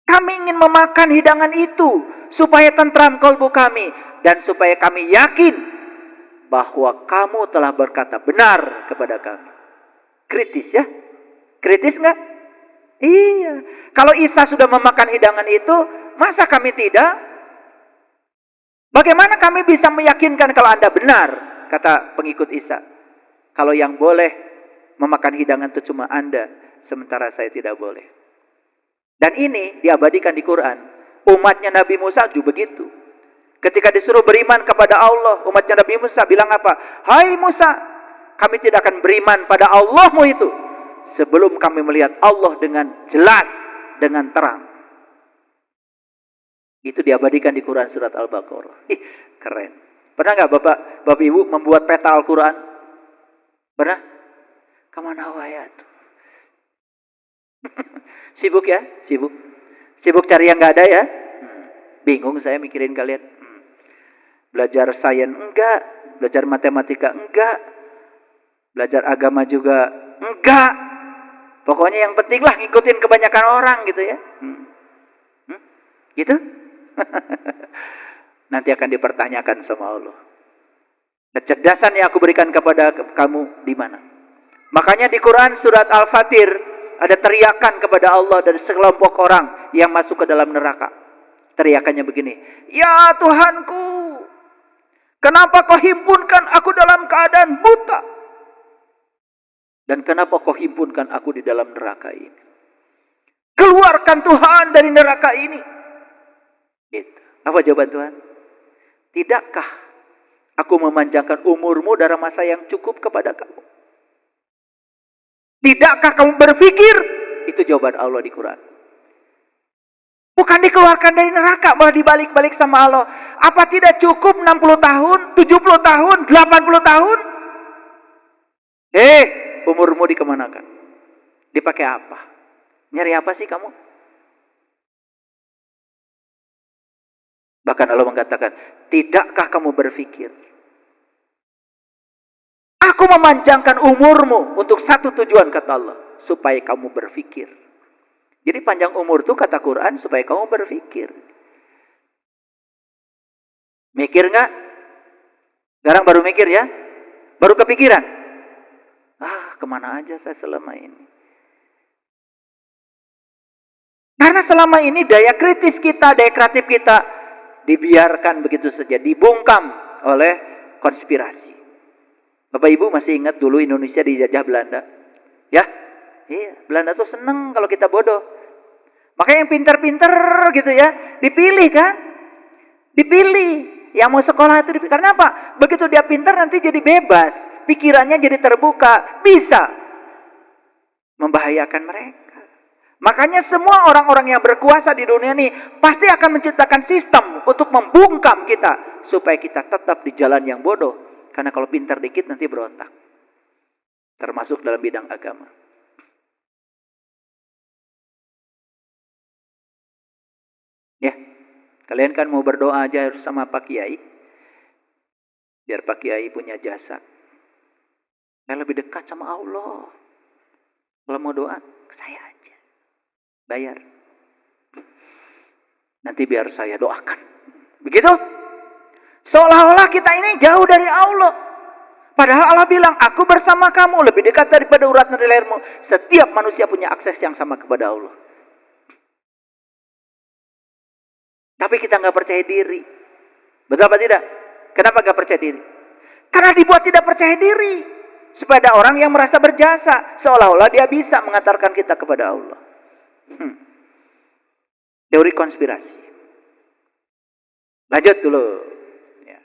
Kami ingin memakan hidangan itu supaya tentram kolbu kami dan supaya kami yakin bahwa kamu telah berkata benar kepada kami. Kritis ya? Kritis enggak? Iya. Kalau Isa sudah memakan hidangan itu, masa kami tidak? Bagaimana kami bisa meyakinkan kalau Anda benar? Kata pengikut Isa. Kalau yang boleh memakan hidangan itu cuma Anda, sementara saya tidak boleh. Dan ini diabadikan di Quran. Umatnya Nabi Musa juga begitu. Ketika disuruh beriman kepada Allah, umatnya Nabi Musa bilang apa? Hai Musa, kami tidak akan beriman pada Allahmu itu sebelum kami melihat Allah dengan jelas, dengan terang. Itu diabadikan di Quran surat Al-Baqarah. Keren. Pernah nggak Bapak Ibu membuat peta Al-Quran? Pernah? Kemana ayat? Sibuk ya? Sibuk. Sibuk cari yang nggak ada ya? Bingung saya mikirin kalian. Belajar sains enggak, belajar matematika enggak, belajar agama juga enggak. Pokoknya yang penting lah ngikutin kebanyakan orang gitu ya. Gitu? Nanti akan dipertanyakan sama Allah. Kecerdasan yang aku berikan kepada kamu di mana? Makanya di Quran surat Al-Fatir ada teriakan kepada Allah dari sekelompok orang yang masuk ke dalam neraka. Teriakannya begini, ya Tuhanku, kenapa kau himpunkan aku dalam keadaan buta? Dan kenapa kau himpunkan aku di dalam neraka ini? Keluarkan Tuhan dari neraka ini. Gitu. Apa jawaban Tuhan? Tidakkah aku memanjangkan umurmu dalam masa yang cukup kepada kamu? Tidakkah kamu berpikir? Itu jawaban Allah di Quran. Bukan dikeluarkan dari neraka, malah dibalik-balik sama Allah. Apa tidak cukup 60 tahun, 70 tahun, 80 tahun? Umurmu dikemanakan? Dipakai apa? Nyari apa sih kamu? Bahkan Allah mengatakan, tidakkah kamu berpikir? Aku memanjangkan umurmu untuk satu tujuan, kata Allah. Supaya kamu berpikir. Jadi panjang umur itu kata Quran supaya kamu berpikir. Mikir nggak? Sekarang baru mikir ya? Baru kepikiran? Kemana aja saya selama ini? Karena selama ini daya kritis kita, daya kreatif kita dibiarkan begitu saja, dibungkam oleh konspirasi. Bapak Ibu masih ingat dulu Indonesia dijajah Belanda? Ya? Iya, Belanda tuh seneng kalau kita bodoh. Makanya yang pinter-pinter gitu ya, dipilih kan? Dipilih. Yang mau sekolah itu dipilih. Karena apa? Begitu dia pinter nanti jadi bebas. Pikirannya jadi terbuka. Bisa membahayakan mereka. Makanya semua orang-orang yang berkuasa di dunia ini pasti akan menciptakan sistem untuk membungkam kita. Supaya kita tetap di jalan yang bodoh. Karena kalau pintar dikit nanti berontak. Termasuk dalam bidang agama. Ya, kalian kan mau berdoa aja harus sama Pak Kiai. Biar Pak Kiai punya jasa. Saya lebih dekat sama Allah. Kalau mau doa, ke saya aja. Bayar. Nanti biar saya doakan. Begitu? Seolah-olah kita ini jauh dari Allah. Padahal Allah bilang, aku bersama kamu, lebih dekat daripada urat nadi lehermu. Setiap manusia punya akses yang sama kepada Allah. Tapi kita nggak percaya diri. Betul apa tidak? Kenapa nggak percaya diri? Karena dibuat tidak percaya diri. Supaya ada orang yang merasa berjasa. Seolah-olah dia bisa mengantarkan kita kepada Allah. Teori konspirasi. Lanjut dulu. Ya.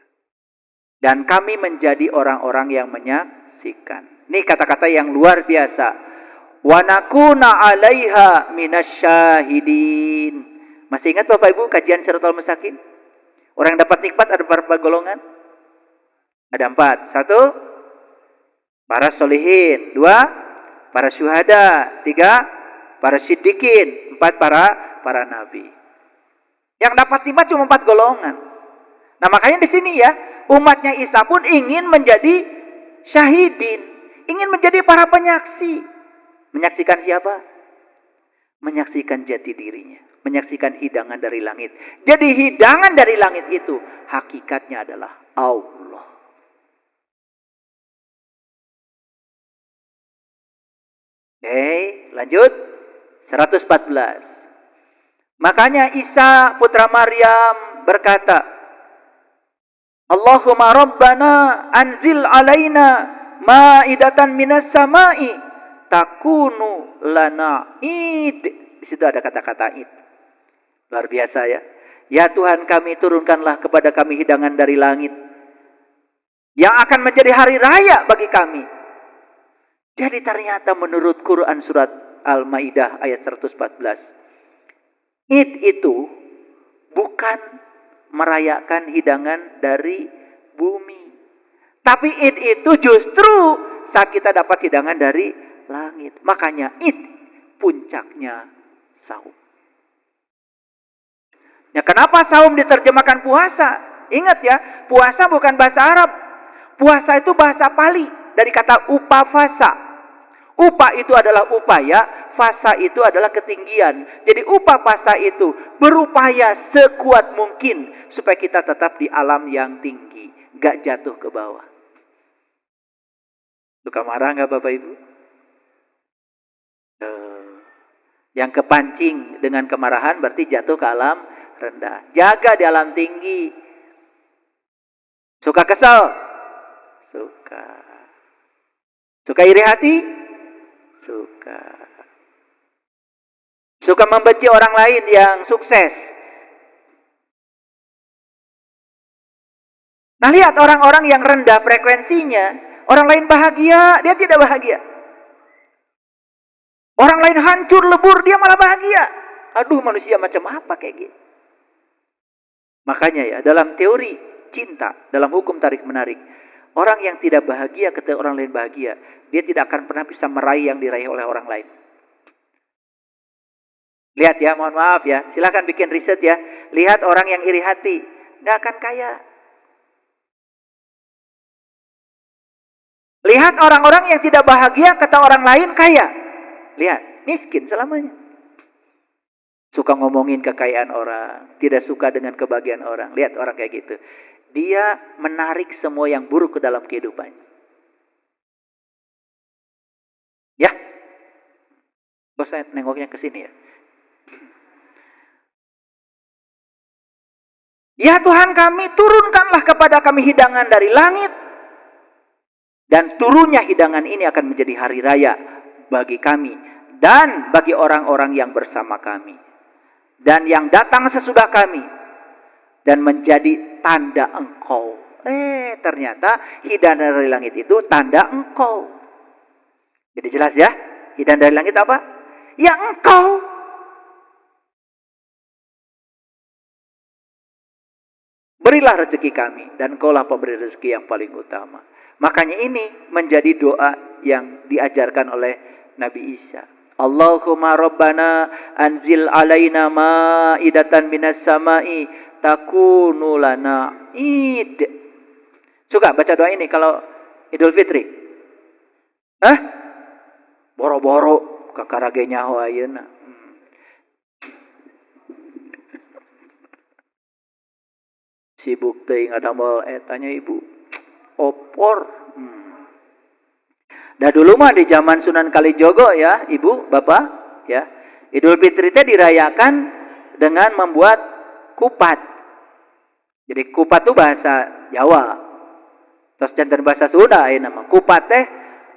Dan kami menjadi orang-orang yang menyaksikan. Ini kata-kata yang luar biasa. Wa nakuna 'alaiha minasyahidin. Masih ingat Bapak Ibu kajian Siratal Mustaqim? Orang yang dapat nikmat ada berapa golongan? Ada 4. 1, para solihin. 2, para syuhada. 3, para siddiqin. 4, para nabi. Yang dapat nikmat cuma 4 golongan. Nah makanya di sini ya, umatnya Isa pun ingin menjadi syahidin. Ingin menjadi para penyaksi. Menyaksikan siapa? Menyaksikan jati dirinya. Menyaksikan hidangan dari langit. Jadi hidangan dari langit itu hakikatnya adalah Allah. Oke, lanjut. 114. Makanya Isa putra Maryam berkata, Allahumma Rabbana anzil alaina ma'idatan minas sama'i takunu lana id. Di situ ada kata-kata id. Luar biasa ya. Ya Tuhan kami turunkanlah kepada kami hidangan dari langit. Yang akan menjadi hari raya bagi kami. Jadi ternyata menurut Quran surat Al-Maidah ayat 114. Id itu bukan merayakan hidangan dari bumi. Tapi id itu justru saat kita dapat hidangan dari langit. Makanya id puncaknya saum. Ya kenapa saum diterjemahkan puasa? Ingat ya, puasa bukan bahasa Arab. Puasa itu bahasa Pali dari kata upavasa. Upa itu adalah upaya, fasa itu adalah ketinggian. Jadi upavasa itu berupaya sekuat mungkin supaya kita tetap di alam yang tinggi, gak jatuh ke bawah. Suka marah gak Bapak Ibu? Yang kepancing dengan kemarahan berarti jatuh ke alam rendah. Jaga di alam tinggi. Suka kesal? Suka. Suka iri hati? Suka. Suka membenci orang lain yang sukses. Nah lihat orang-orang yang rendah frekuensinya, orang lain bahagia, dia tidak bahagia. Orang lain hancur lebur, dia malah bahagia. Aduh manusia macam apa kayak gitu. Makanya ya dalam teori cinta, dalam hukum tarik menarik, orang yang tidak bahagia ketika orang lain bahagia, dia tidak akan pernah bisa meraih yang diraih oleh orang lain. Lihat ya, mohon maaf ya. Silakan bikin riset ya. Lihat orang yang iri hati. nggak akan kaya. Lihat orang-orang yang tidak bahagia kata orang lain kaya. Lihat, miskin selamanya. Suka ngomongin kekayaan orang, tidak suka dengan kebahagiaan orang. Lihat orang kayak gitu. Dia menarik semua yang buruk ke dalam kehidupannya. Ya, bos saya nengoknya ke sini ya. Ya Tuhan kami, turunkanlah kepada kami hidangan dari langit. Dan turunnya hidangan ini akan menjadi hari raya bagi kami dan bagi orang-orang yang bersama kami. Dan yang datang sesudah kami. Dan menjadi tanda engkau. Ternyata hidangan dari langit itu tanda engkau. Jadi jelas ya, hidangan dari langit apa? Ya engkau. Berilah rezeki kami dan engkaulah pemberi rezeki yang paling utama. Makanya ini menjadi doa yang diajarkan oleh Nabi Isa. Allahumma rabbana anzil alaina ma'idatan minas sama'i takunu lana id. Suka baca doa ini kalau Idul Fitri? Hah? Boro-boro kakarage nyaho ayeuna. Sibuk teuing ngadamel tanya ibu. Opor. Dah dulu mah di zaman Sunan Kalijogo ya, Ibu, Bapak, ya. Idul Fitri teh dirayakan dengan membuat kupat. Jadi kupat itu bahasa Jawa. Terus jantan bahasa Sunda ya nama. Kupat teh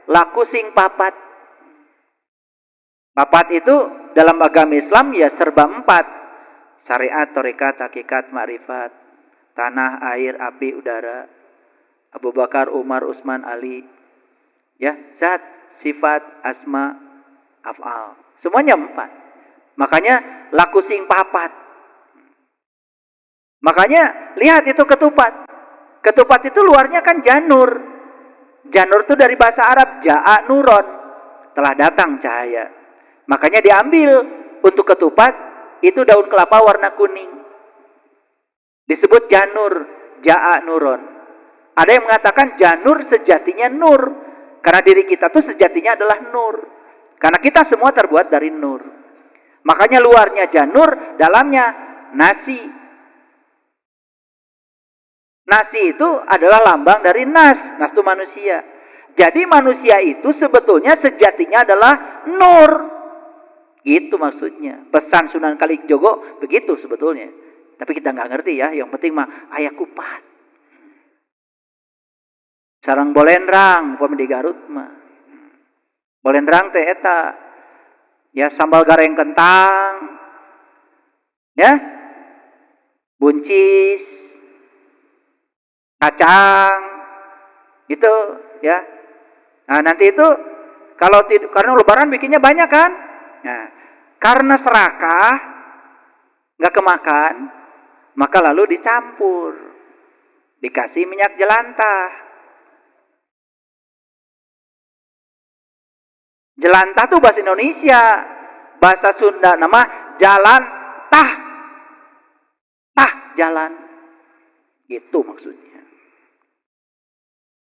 laku sing papat. Papat itu dalam agama Islam ya serba 4. Syariat, tarekat, hakikat, makrifat, tanah, air, api, udara. Abu Bakar, Umar, Utsman, Ali. Ya, zat, sifat, asma, af'al. Semuanya 4. Makanya laku sing papat. Makanya lihat itu ketupat. Ketupat itu luarnya kan janur. Janur itu dari bahasa Arab ja'a nuron. Telah datang cahaya. Makanya diambil untuk ketupat itu daun kelapa warna kuning. Disebut janur, ja'a nuron. Ada yang mengatakan janur sejatinya nur. Karena diri kita tuh sejatinya adalah nur. Karena kita semua terbuat dari nur. Makanya luarnya janur, dalamnya nasi. Nasi itu adalah lambang dari nas. Nas itu manusia. Jadi manusia itu sebetulnya sejatinya adalah nur. Gitu maksudnya. Pesan Sunan Kalijogo begitu sebetulnya. Tapi kita nggak ngerti ya. Yang penting mah aya kupat. Sarang bolendrang pami di Garut mah. Bolendrang teh eta ya sambal goreng kentang. Ya. Buncis, kacang. Itu ya. Nah, nanti itu kalau karena lebaran bikinnya banyak kan? Nah, karena serakah enggak kemakan, maka lalu dicampur. Dikasih minyak jelantah. Jelantah tuh bahasa Indonesia, bahasa Sunda nama jalan tah, tah jalan, gitu maksudnya.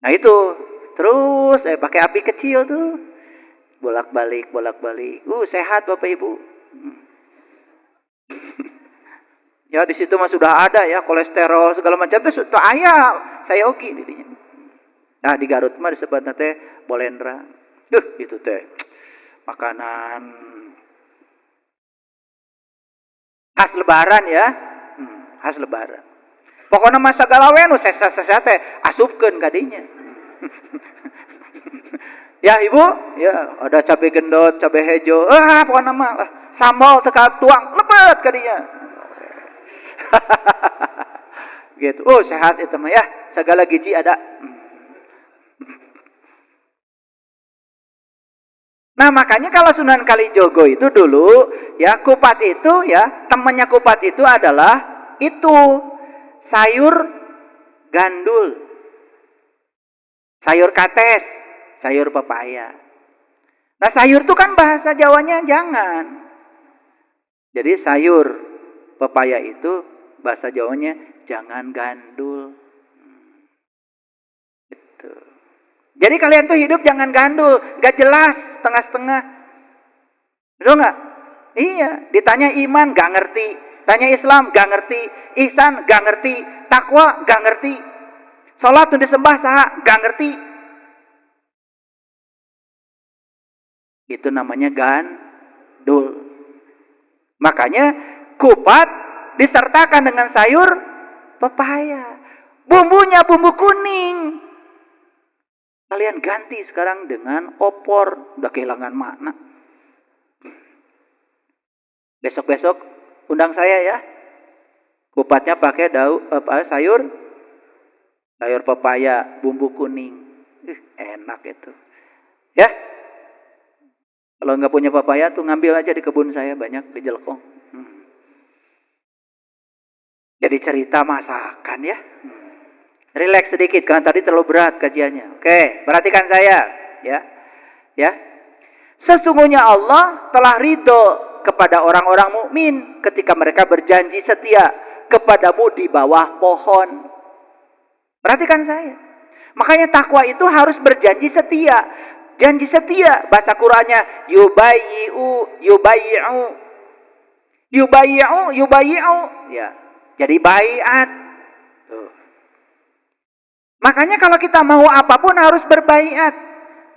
Nah itu terus pakai api kecil tuh, bolak balik. Sehat Bapak Ibu. Ya di situ mah sudah ada ya kolesterol segala macam tuh sudah ayah saya oke didinya. Nah di Garut mah disebut teh bolendra, gitu teh. Makanan khas lebaran ya. Khas lebaran. Pokoknya masa galawe nu sesa-sesa teh asupkeun ka dinya. Ya Ibu, ya ada cabai gendot, cabai hejo. Pokoknya mah sambal teka tuang lebet ka dinya. Gitu. Sehat itu mah ya. Segala gizi ada. Nah makanya kalau Sunan Kalijogo itu dulu ya kupat itu ya temannya kupat itu adalah itu sayur gandul, sayur kates, sayur pepaya. Nah sayur itu kan bahasa Jawanya jangan. Jadi sayur pepaya itu Bahasa Jawanya jangan gandul. Gitu. Jadi kalian tuh hidup jangan gandul, gak jelas, setengah-setengah. Betul nggak? Iya, ditanya iman gak ngerti, tanya Islam gak ngerti, ihsan gak ngerti, takwa gak ngerti, sholat tuh disembah saha gak ngerti. Itu namanya gandul. Makanya kupat disertakan dengan sayur pepaya. Bumbunya bumbu kuning. Kalian ganti sekarang dengan opor, udah kehilangan makna. Besok-besok undang saya ya. Kupatnya pakai sayur pepaya, bumbu kuning. Enak itu. Ya. Kalau nggak punya pepaya tuh ngambil aja di kebun saya, banyak di Jelekong. Jadi cerita masakan ya. Relax sedikit karena tadi terlalu berat kajiannya. Oke, perhatikan saya ya. Ya. Sesungguhnya Allah telah ridho kepada orang-orang mukmin ketika mereka berjanji setia kepadamu di bawah pohon. Perhatikan saya. Makanya takwa itu harus berjanji setia. Janji setia, bahasa Qur'annya yubayyi'u. Ya. Jadi baiat. Tuh. Makanya kalau kita mau apapun harus berbaiat.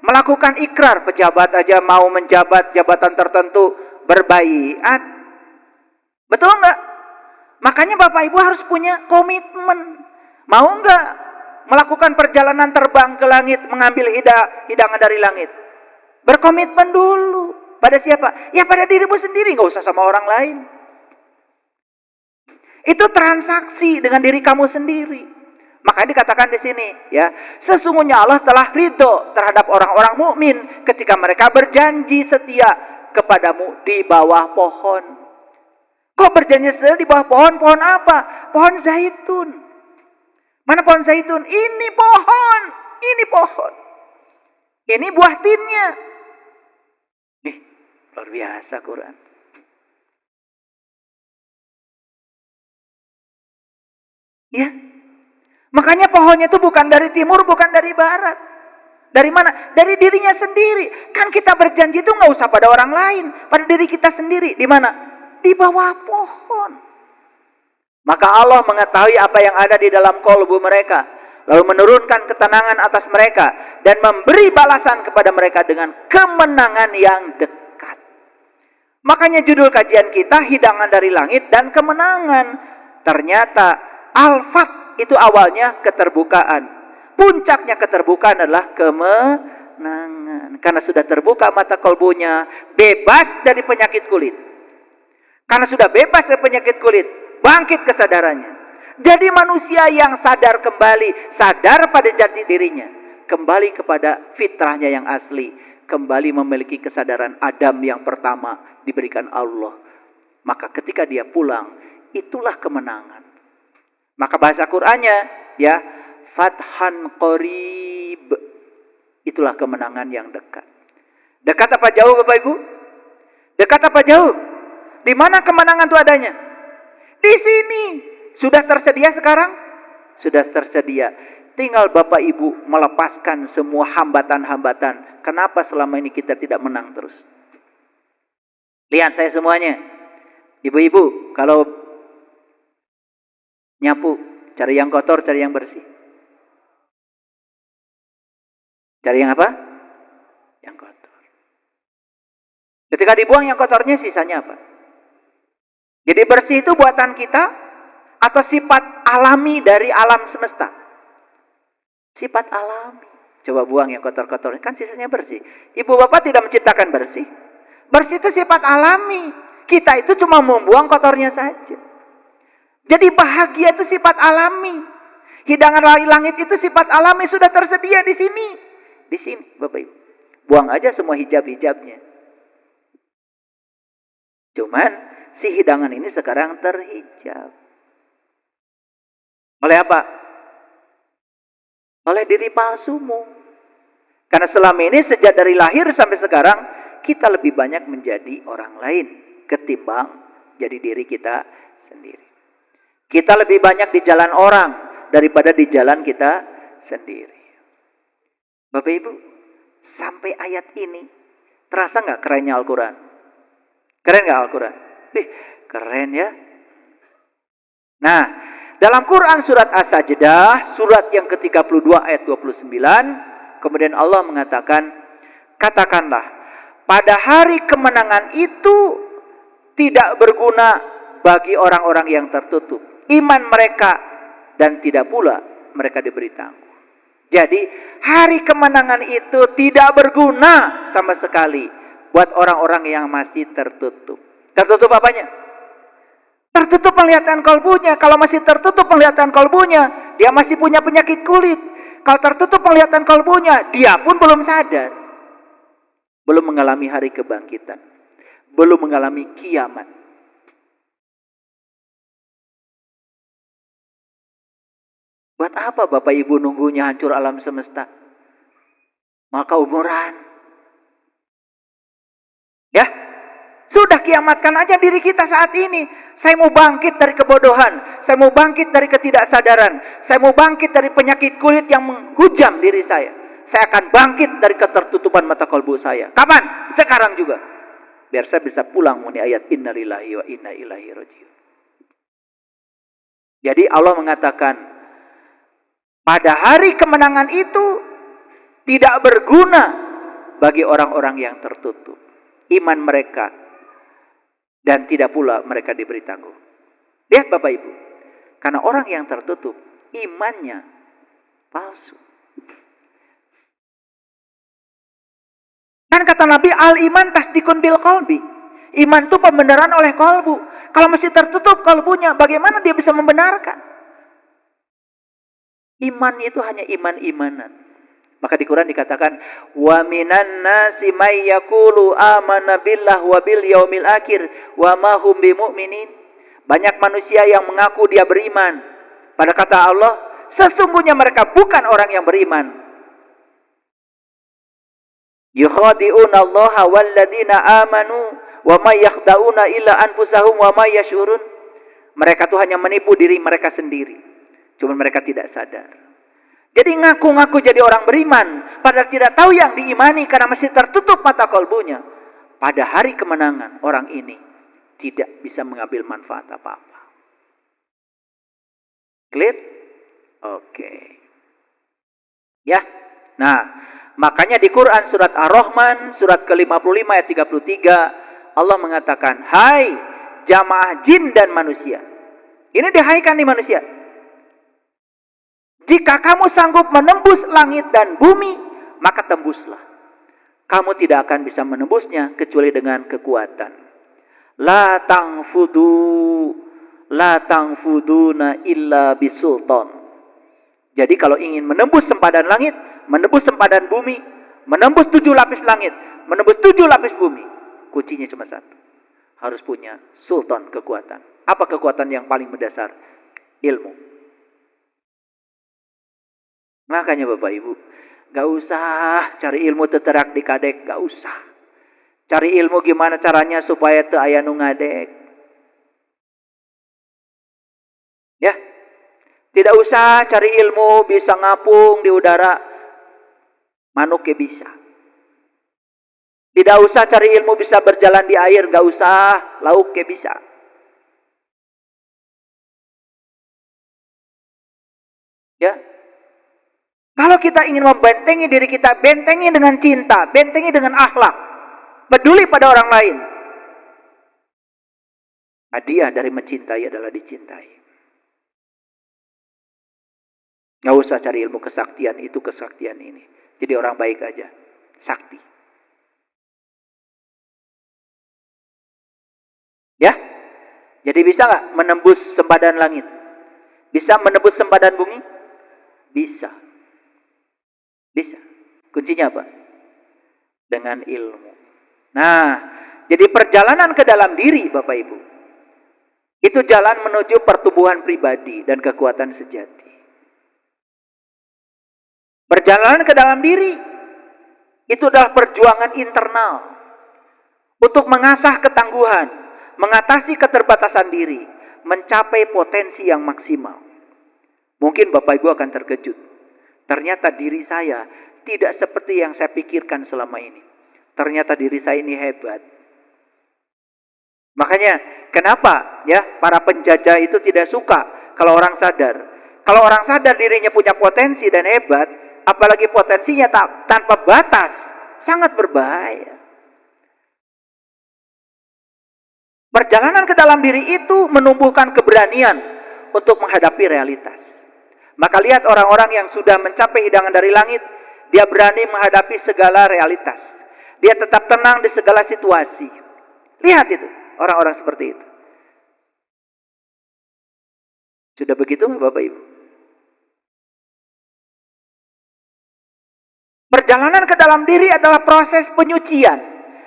Melakukan ikrar, pejabat aja mau menjabat jabatan tertentu berbaiat. Betul enggak? Makanya Bapak Ibu harus punya komitmen. Mau enggak melakukan perjalanan terbang ke langit, mengambil hidangan dari langit? Berkomitmen dulu. Pada siapa? Ya pada dirimu sendiri, enggak usah sama orang lain. Itu transaksi dengan diri kamu sendiri. Makanya dikatakan di sini, ya, sesungguhnya Allah telah ridho terhadap orang-orang mukmin ketika mereka berjanji setia kepadamu di bawah pohon. Kok berjanji setia di bawah pohon? Pohon apa? Pohon zaitun. Mana pohon zaitun? Ini pohon. Ini buah tinnya. Luar biasa Quran. Ya. Makanya pohonnya itu bukan dari timur, bukan dari barat. Dari mana? Dari dirinya sendiri. Kan kita berjanji itu nggak usah pada orang lain, pada diri kita sendiri. Di mana? Di bawah pohon. Maka Allah mengetahui apa yang ada di dalam kolbu mereka, lalu menurunkan ketenangan atas mereka dan memberi balasan kepada mereka dengan kemenangan yang dekat. Makanya judul kajian kita hidangan dari langit dan kemenangan. Ternyata al-Fath itu awalnya keterbukaan. Puncaknya keterbukaan adalah kemenangan. Karena sudah terbuka mata kolbunya, bebas dari penyakit kulit. Karena sudah bebas dari penyakit kulit, bangkit kesadarannya. Jadi manusia yang sadar kembali, sadar pada jati dirinya, kembali kepada fitrahnya yang asli, kembali memiliki kesadaran Adam yang pertama diberikan Allah. Maka ketika dia pulang, itulah kemenangan. Maka bahasa Qur'annya, ya, fathan qarib. Itulah kemenangan yang dekat. Dekat apa jauh Bapak Ibu? Dekat apa jauh? Di mana kemenangan itu adanya? Di sini. Sudah tersedia sekarang? Sudah tersedia. Tinggal Bapak Ibu melepaskan semua hambatan-hambatan. Kenapa selama ini kita tidak menang terus? Lihat saya semuanya. Ibu-ibu, kalau nyapu, cari yang kotor, cari yang bersih. Cari yang apa? Yang kotor. Ketika dibuang yang kotornya, sisanya apa? Jadi bersih itu buatan kita atau sifat alami dari alam semesta? Sifat alami. Coba buang yang kotor-kotor, kan sisanya bersih. Ibu bapak tidak menciptakan bersih. Bersih itu sifat alami. Kita itu cuma membuang kotornya saja. Jadi bahagia itu sifat alami. Hidangan dari langit itu sifat alami, sudah tersedia di sini. Di sini, Bapak Ibu. Buang aja semua hijab-hijabnya. Cuman si hidangan ini sekarang terhijab. Oleh apa? Oleh diri palsumu. Karena selama ini sejak dari lahir sampai sekarang kita lebih banyak menjadi orang lain ketimbang jadi diri kita sendiri. Kita lebih banyak di jalan orang daripada di jalan kita sendiri. Bapak Ibu, sampai ayat ini terasa nggak kerennya Al-Quran? Keren nggak Al-Quran? Keren ya. Nah, dalam Quran surat As-Sajdah, surat yang ke-32 ayat 29, kemudian Allah mengatakan, katakanlah, pada hari kemenangan itu tidak berguna bagi orang-orang yang tertutup iman mereka, dan tidak pula mereka diberi tangguh. Jadi hari kemenangan itu tidak berguna sama sekali buat orang-orang yang masih tertutup. Tertutup apanya? Tertutup penglihatan kalbunya. Kalau masih tertutup penglihatan kalbunya, dia masih punya penyakit kulit. Kalau tertutup penglihatan kalbunya, dia pun belum sadar. Belum mengalami hari kebangkitan. Belum mengalami kiamat. Buat apa Bapak Ibu nunggunya hancur alam semesta? Maka umuran. Ya, sudah kiamatkan aja diri kita saat ini. Saya mau bangkit dari kebodohan. Saya mau bangkit dari ketidaksadaran. Saya mau bangkit dari penyakit kulit yang menghujam diri saya. Saya akan bangkit dari ketertutupan mata kalbu saya. Kapan? Sekarang juga. Biar saya bisa pulang muni ayat innalillahi wa inna ilaihi rajiun. Jadi Allah mengatakan, pada hari kemenangan itu tidak berguna bagi orang-orang yang tertutup iman mereka, dan tidak pula mereka diberi tangguh. Lihat Bapak Ibu, karena orang yang tertutup imannya palsu. Kan kata Nabi, al-iman tasdikun bil qalbi. Iman itu pembenaran oleh kalbu. Kalau masih tertutup kalbunya, bagaimana dia bisa membenarkan? Iman itu hanya iman-imanan. Maka di Quran dikatakan, wa minan nasi may yaqulu amanna billah wa bil yaumil akhir wa ma hum bimumin. Banyak manusia yang mengaku dia beriman. Pada kata Allah, sesungguhnya mereka bukan orang yang beriman. Yukhadi'una Allah walladzina amanu wa may yakhda'una illa anfusahum wa may yash'urun. Mereka tuh hanya menipu diri mereka sendiri. Cuma mereka tidak sadar. Jadi ngaku-ngaku jadi orang beriman, padahal tidak tahu yang diimani karena masih tertutup mata kalbunya. Pada hari kemenangan, orang ini tidak bisa mengambil manfaat apa-apa. Clear? Oke. Ya. Nah, makanya di Quran surat Ar-Rahman, surat ke-55 ayat 33, Allah mengatakan, hai jamaah jin dan manusia. Ini dihaikan nih manusia. Jika kamu sanggup menembus langit dan bumi, maka tembuslah. Kamu tidak akan bisa menembusnya kecuali dengan kekuatan. La tangfuduna illa bisultan. Jadi kalau ingin menembus sempadan langit, menembus sempadan bumi, menembus 7 lapis langit, menembus 7 lapis bumi, kuncinya cuma satu. Harus punya sultan, kekuatan. Apa kekuatan yang paling mendasar? Ilmu. Makanya Bapak Ibu, gak usah cari ilmu teterak di kadek, gak usah. Cari ilmu gimana caranya supaya teu aya nu ngadek. Ya. Tidak usah cari ilmu bisa ngapung di udara. Manuk ya bisa. Tidak usah cari ilmu bisa berjalan di air, gak usah. Lauk ya bisa. Ya. Kalau kita ingin membentengi diri kita, bentengi dengan cinta, bentengi dengan akhlak, peduli pada orang lain. Hadiah dari mencintai adalah dicintai. Gak usah cari ilmu kesaktian itu, kesaktian ini. Jadi orang baik aja, sakti. Ya, jadi bisa gak menembus sempadan langit? Bisa menembus sempadan bumi? Bisa. Bisa. Kuncinya apa? Dengan ilmu. Nah, jadi perjalanan ke dalam diri Bapak Ibu, itu jalan menuju pertumbuhan pribadi dan kekuatan sejati. Perjalanan ke dalam diri itu adalah perjuangan internal untuk mengasah ketangguhan, mengatasi keterbatasan diri, mencapai potensi yang maksimal. Mungkin Bapak Ibu akan terkejut. Ternyata diri saya tidak seperti yang saya pikirkan selama ini. Ternyata diri saya ini hebat. Makanya kenapa ya para penjajah itu tidak suka kalau orang sadar. Kalau orang sadar dirinya punya potensi dan hebat, apalagi potensinya tanpa batas, sangat berbahaya. Perjalanan ke dalam diri itu menumbuhkan keberanian untuk menghadapi realitas. Maka lihat orang-orang yang sudah mencapai hidangan dari langit, dia berani menghadapi segala realitas. Dia tetap tenang di segala situasi. Lihat itu, orang-orang seperti itu. Sudah begitu Bapak Ibu? Perjalanan ke dalam diri adalah proses penyucian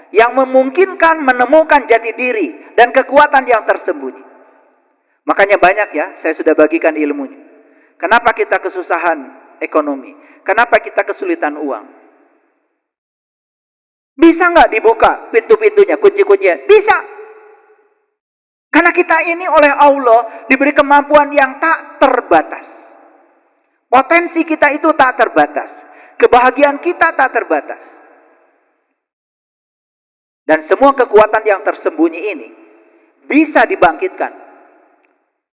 yang memungkinkan menemukan jati diri dan kekuatan yang tersembunyi. Makanya banyak ya, saya sudah bagikan ilmunya. Kenapa kita kesusahan ekonomi? Kenapa kita kesulitan uang? Bisa nggak dibuka pintu-pintunya, kunci-kuncinya? Bisa. Karena kita ini oleh Allah diberi kemampuan yang tak terbatas. Potensi kita itu tak terbatas. Kebahagiaan kita tak terbatas. Dan semua kekuatan yang tersembunyi ini bisa dibangkitkan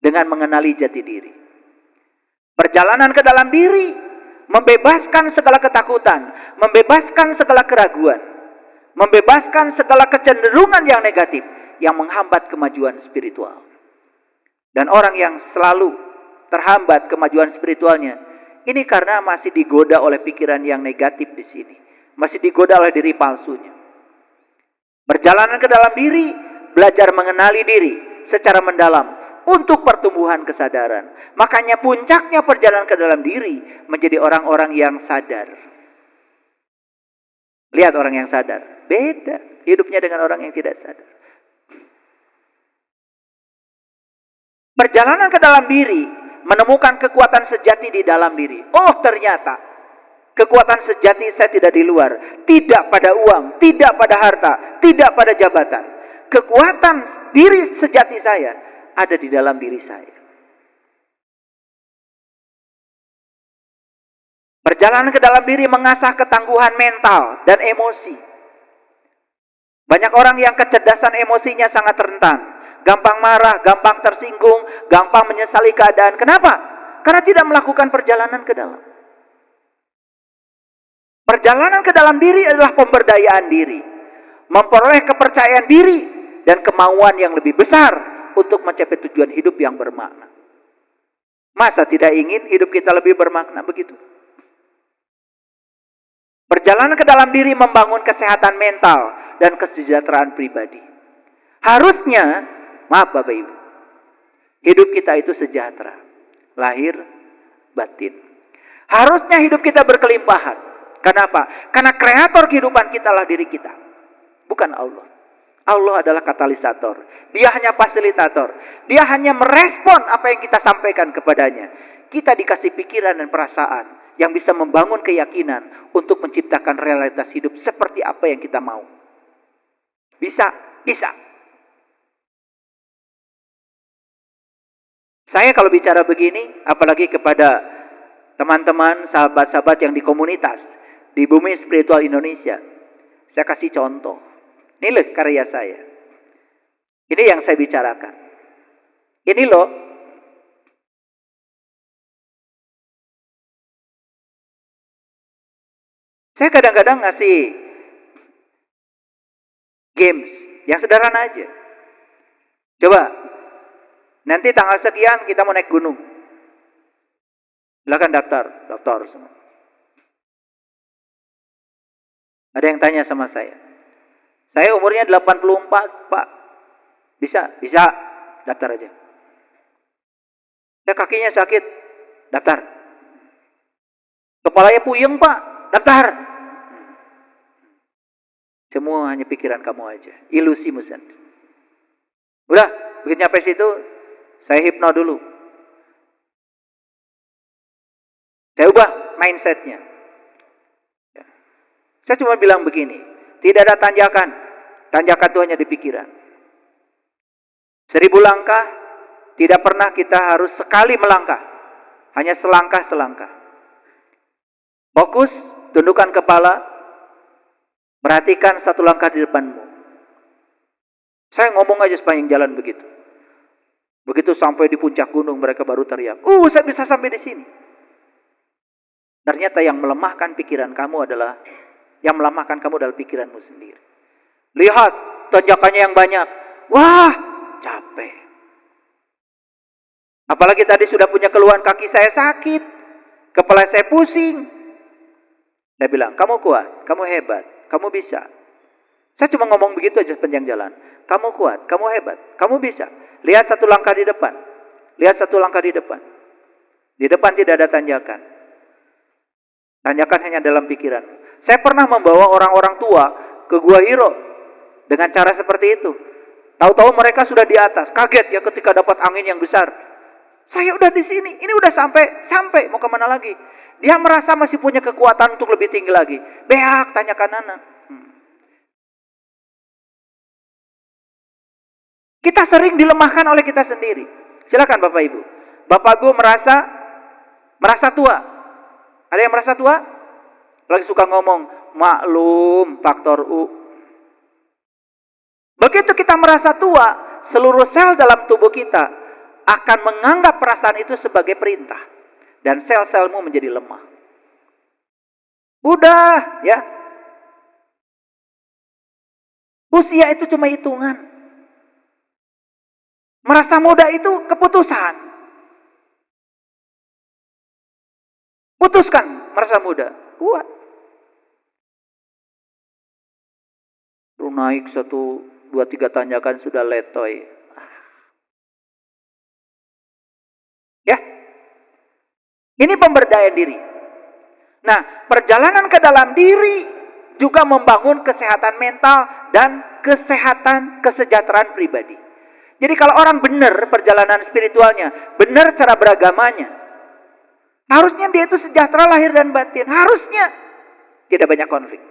dengan mengenali jati diri. Perjalanan ke dalam diri membebaskan segala ketakutan, membebaskan segala keraguan, membebaskan segala kecenderungan yang negatif yang menghambat kemajuan spiritual. Dan orang yang selalu terhambat kemajuan spiritualnya, ini karena masih digoda oleh pikiran yang negatif di sini, masih digoda oleh diri palsunya. Perjalanan ke dalam diri, belajar mengenali diri secara mendalam untuk pertumbuhan kesadaran. Makanya puncaknya perjalanan ke dalam diri menjadi orang-orang yang sadar. Lihat orang yang sadar, beda hidupnya dengan orang yang tidak sadar. Perjalanan ke dalam diri menemukan kekuatan sejati di dalam diri. Oh, ternyata kekuatan sejati saya tidak di luar, tidak pada uang, tidak pada harta, tidak pada jabatan. Kekuatan diri sejati saya ada di dalam diri saya. Perjalanan ke dalam diri mengasah ketangguhan mental dan emosi. Banyak orang yang kecerdasan emosinya sangat rentan, gampang marah, gampang tersinggung, gampang menyesali keadaan. Kenapa? Karena tidak melakukan perjalanan ke dalam. Perjalanan ke dalam diri adalah pemberdayaan diri, memperoleh kepercayaan diri dan kemauan yang lebih besar untuk mencapai tujuan hidup yang bermakna. Masa tidak ingin hidup kita lebih bermakna begitu? Perjalanan ke dalam diri membangun kesehatan mental dan kesejahteraan pribadi. Harusnya, maaf Bapak Ibu, hidup kita itu sejahtera, lahir, batin. Harusnya hidup kita berkelimpahan. Kenapa? Karena kreator kehidupan kita lah diri kita, bukan Allah. Allah adalah katalisator. Dia hanya fasilitator. Dia hanya merespon apa yang kita sampaikan kepadanya. Kita dikasih pikiran dan perasaan yang bisa membangun keyakinan untuk menciptakan realitas hidup seperti apa yang kita mau. Bisa, bisa. Saya kalau bicara begini, apalagi kepada teman-teman, sahabat-sahabat yang di komunitas, di Bumi Spiritual Indonesia, saya kasih contoh. Ini loh karya saya. Ini yang saya bicarakan. Ini loh. Saya kadang-kadang ngasih games yang sederhana aja. Coba, nanti tanggal sekian kita mau naik gunung. Silakan daftar semua. Ada yang tanya sama saya. Saya umurnya 84, Pak. Bisa, daftar aja. Saya kakinya sakit, daftar. Kepalanya puyeng, Pak, daftar. Semua hanya pikiran kamu aja, ilusimu sendiri. Udah, begitu nyampe situ, saya hipno dulu. Saya ubah mindsetnya. Saya cuma bilang begini, tidak ada tanjakan. Tanjakan itu hanya di pikiran. 1000 langkah Tidak pernah kita harus sekali melangkah. Hanya selangkah-selangkah. Fokus, tundukkan kepala, perhatikan satu langkah di depanmu. Saya ngomong aja sepanjang jalan begitu. Begitu sampai di puncak gunung mereka baru teriak, saya bisa sampai di sini. Ternyata yang melemahkan pikiran kamu adalah pikiranmu sendiri. Lihat tanjakannya yang banyak. Wah, capek. Apalagi tadi sudah punya keluhan, kaki saya sakit, kepala saya pusing. Saya bilang, kamu kuat, kamu hebat, kamu bisa. Saya cuma ngomong begitu aja sepanjang jalan. Kamu kuat, kamu hebat, kamu bisa. Lihat satu langkah di depan. Lihat satu langkah di depan. Di depan tidak ada tanjakan. Tanjakan hanya dalam pikiran. Saya pernah membawa orang-orang tua ke Gua Hiro dengan cara seperti itu. Tahu-tahu mereka sudah di atas. Kaget ya ketika dapat angin yang besar. Saya udah di sini, ini udah sampai mau kemana lagi? Dia merasa masih punya kekuatan untuk lebih tinggi lagi. Beak, tanyakan anak. Kita sering dilemahkan oleh kita sendiri. Silakan Bapak Ibu. Bapak Ibu merasa tua. Ada yang merasa tua? Lagi suka ngomong, maklum, faktor U. Begitu kita merasa tua, seluruh sel dalam tubuh kita akan menganggap perasaan itu sebagai perintah. Dan sel-selmu menjadi lemah. Udah, ya. Usia itu cuma hitungan. Merasa muda itu keputusan. Putuskan merasa muda. Kuat. Naik 1, 2, 3 tanjakan sudah letoy. Ya. Ini pemberdayaan diri. Nah, perjalanan ke dalam diri juga membangun kesehatan mental dan kesejahteraan pribadi. Jadi kalau orang benar perjalanan spiritualnya, benar cara beragamanya, harusnya dia itu sejahtera lahir dan batin. Harusnya tidak banyak konflik.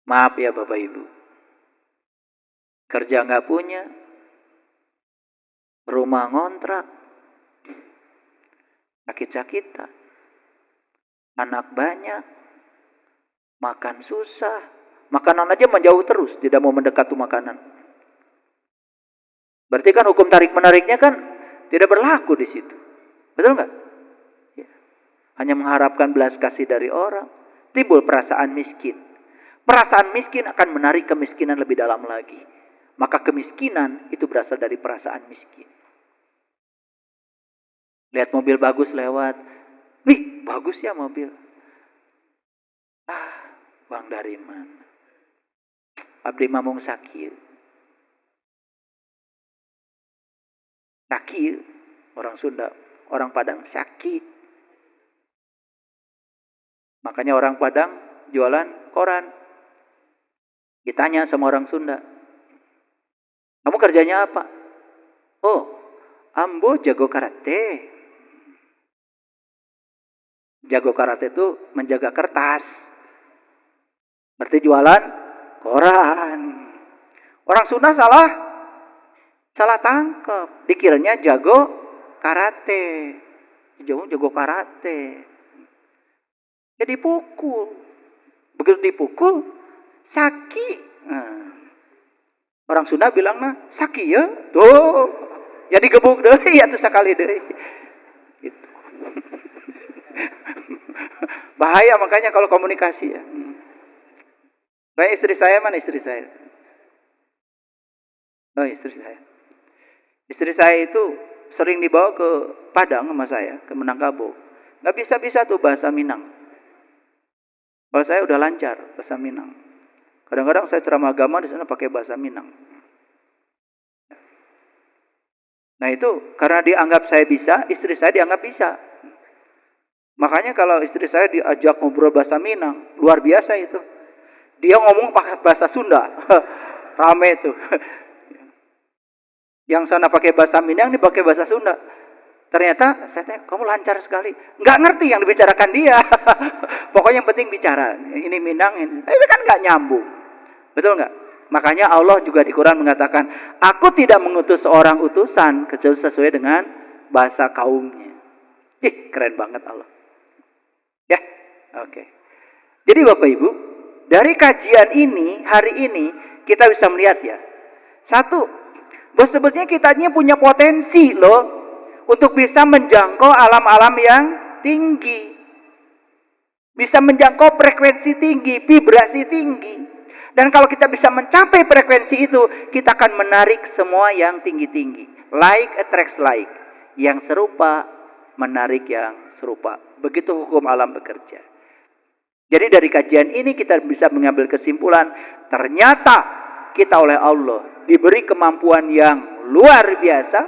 Maaf ya Bapak Ibu, kerja nggak punya, rumah ngontrak, sakit-sakitan, anak banyak, makan susah. Makanan aja menjauh terus, tidak mau mendekat tuh makanan. Berarti kan hukum tarik-menariknya kan tidak berlaku di situ. Betul nggak? Ya. Hanya mengharapkan belas kasih dari orang, timbul perasaan miskin. Perasaan miskin akan menarik kemiskinan lebih dalam lagi. Maka kemiskinan itu berasal dari perasaan miskin. Lihat mobil bagus lewat. Wih, bagus ya mobil. Uang dari mana? Abdi mamung sakit. Sakit. Orang Sunda, orang Padang sakit. Makanya orang Padang jualan koran. Ditanya sama orang Sunda, kamu kerjanya apa? Oh, ambo jago karate. Jago karate itu menjaga kertas. Berarti jualan koran. Orang Sunda salah tangkap. Dikiranya jago karate. Jago karate. Jadi pukul. Begitu dipukul, sakit. Orang Sunda bilang sakit ya. Tuh. Ya digebuk deh, ya tuh sekali deh. Gitu. Bahaya makanya kalau komunikasi ya. Kayak istri saya, mana istri saya? Oh, istri saya. Istri saya itu sering dibawa ke Padang sama saya, ke Minangkabau. Nggak bisa-bisa tuh bahasa Minang. Kalau saya udah lancar bahasa Minang. Kadang-kadang saya ceramah agama di sana pakai bahasa Minang. Nah itu karena dianggap saya bisa, istri saya dianggap bisa. Makanya kalau istri saya diajak ngobrol bahasa Minang, luar biasa itu. Dia ngomong pakai bahasa Sunda. Rame itu. Yang sana pakai bahasa Minang, ini pakai bahasa Sunda. Ternyata saya tanya, kamu lancar sekali. Nggak ngerti yang dibicarakan dia. Pokoknya yang penting bicara. Ini Minang, ini. Itu kan nggak nyambung. Betul nggak? Makanya Allah juga di Quran mengatakan, aku tidak mengutus seorang utusan kecuali sesuai dengan bahasa kaumnya. Keren banget Allah. Ya, oke. Jadi Bapak Ibu, dari kajian ini, hari ini, kita bisa melihat ya. Satu, bahwa sebetulnya kita ini punya potensi loh, untuk bisa menjangkau alam-alam yang tinggi. Bisa menjangkau frekuensi tinggi, vibrasi tinggi. Dan kalau kita bisa mencapai frekuensi itu, kita akan menarik semua yang tinggi-tinggi. Like attracts like. Yang serupa menarik yang serupa. Begitu hukum alam bekerja. Jadi dari kajian ini kita bisa mengambil kesimpulan, ternyata kita oleh Allah diberi kemampuan yang luar biasa,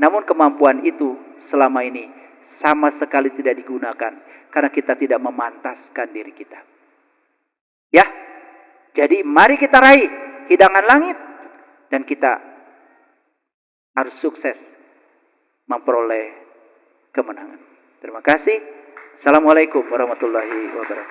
namun kemampuan itu selama ini sama sekali tidak digunakan karena kita tidak memantaskan diri kita. Ya, jadi mari kita raih hidangan langit dan kita harus sukses memperoleh kemenangan. Terima kasih. Assalamualaikum warahmatullahi wabarakatuh.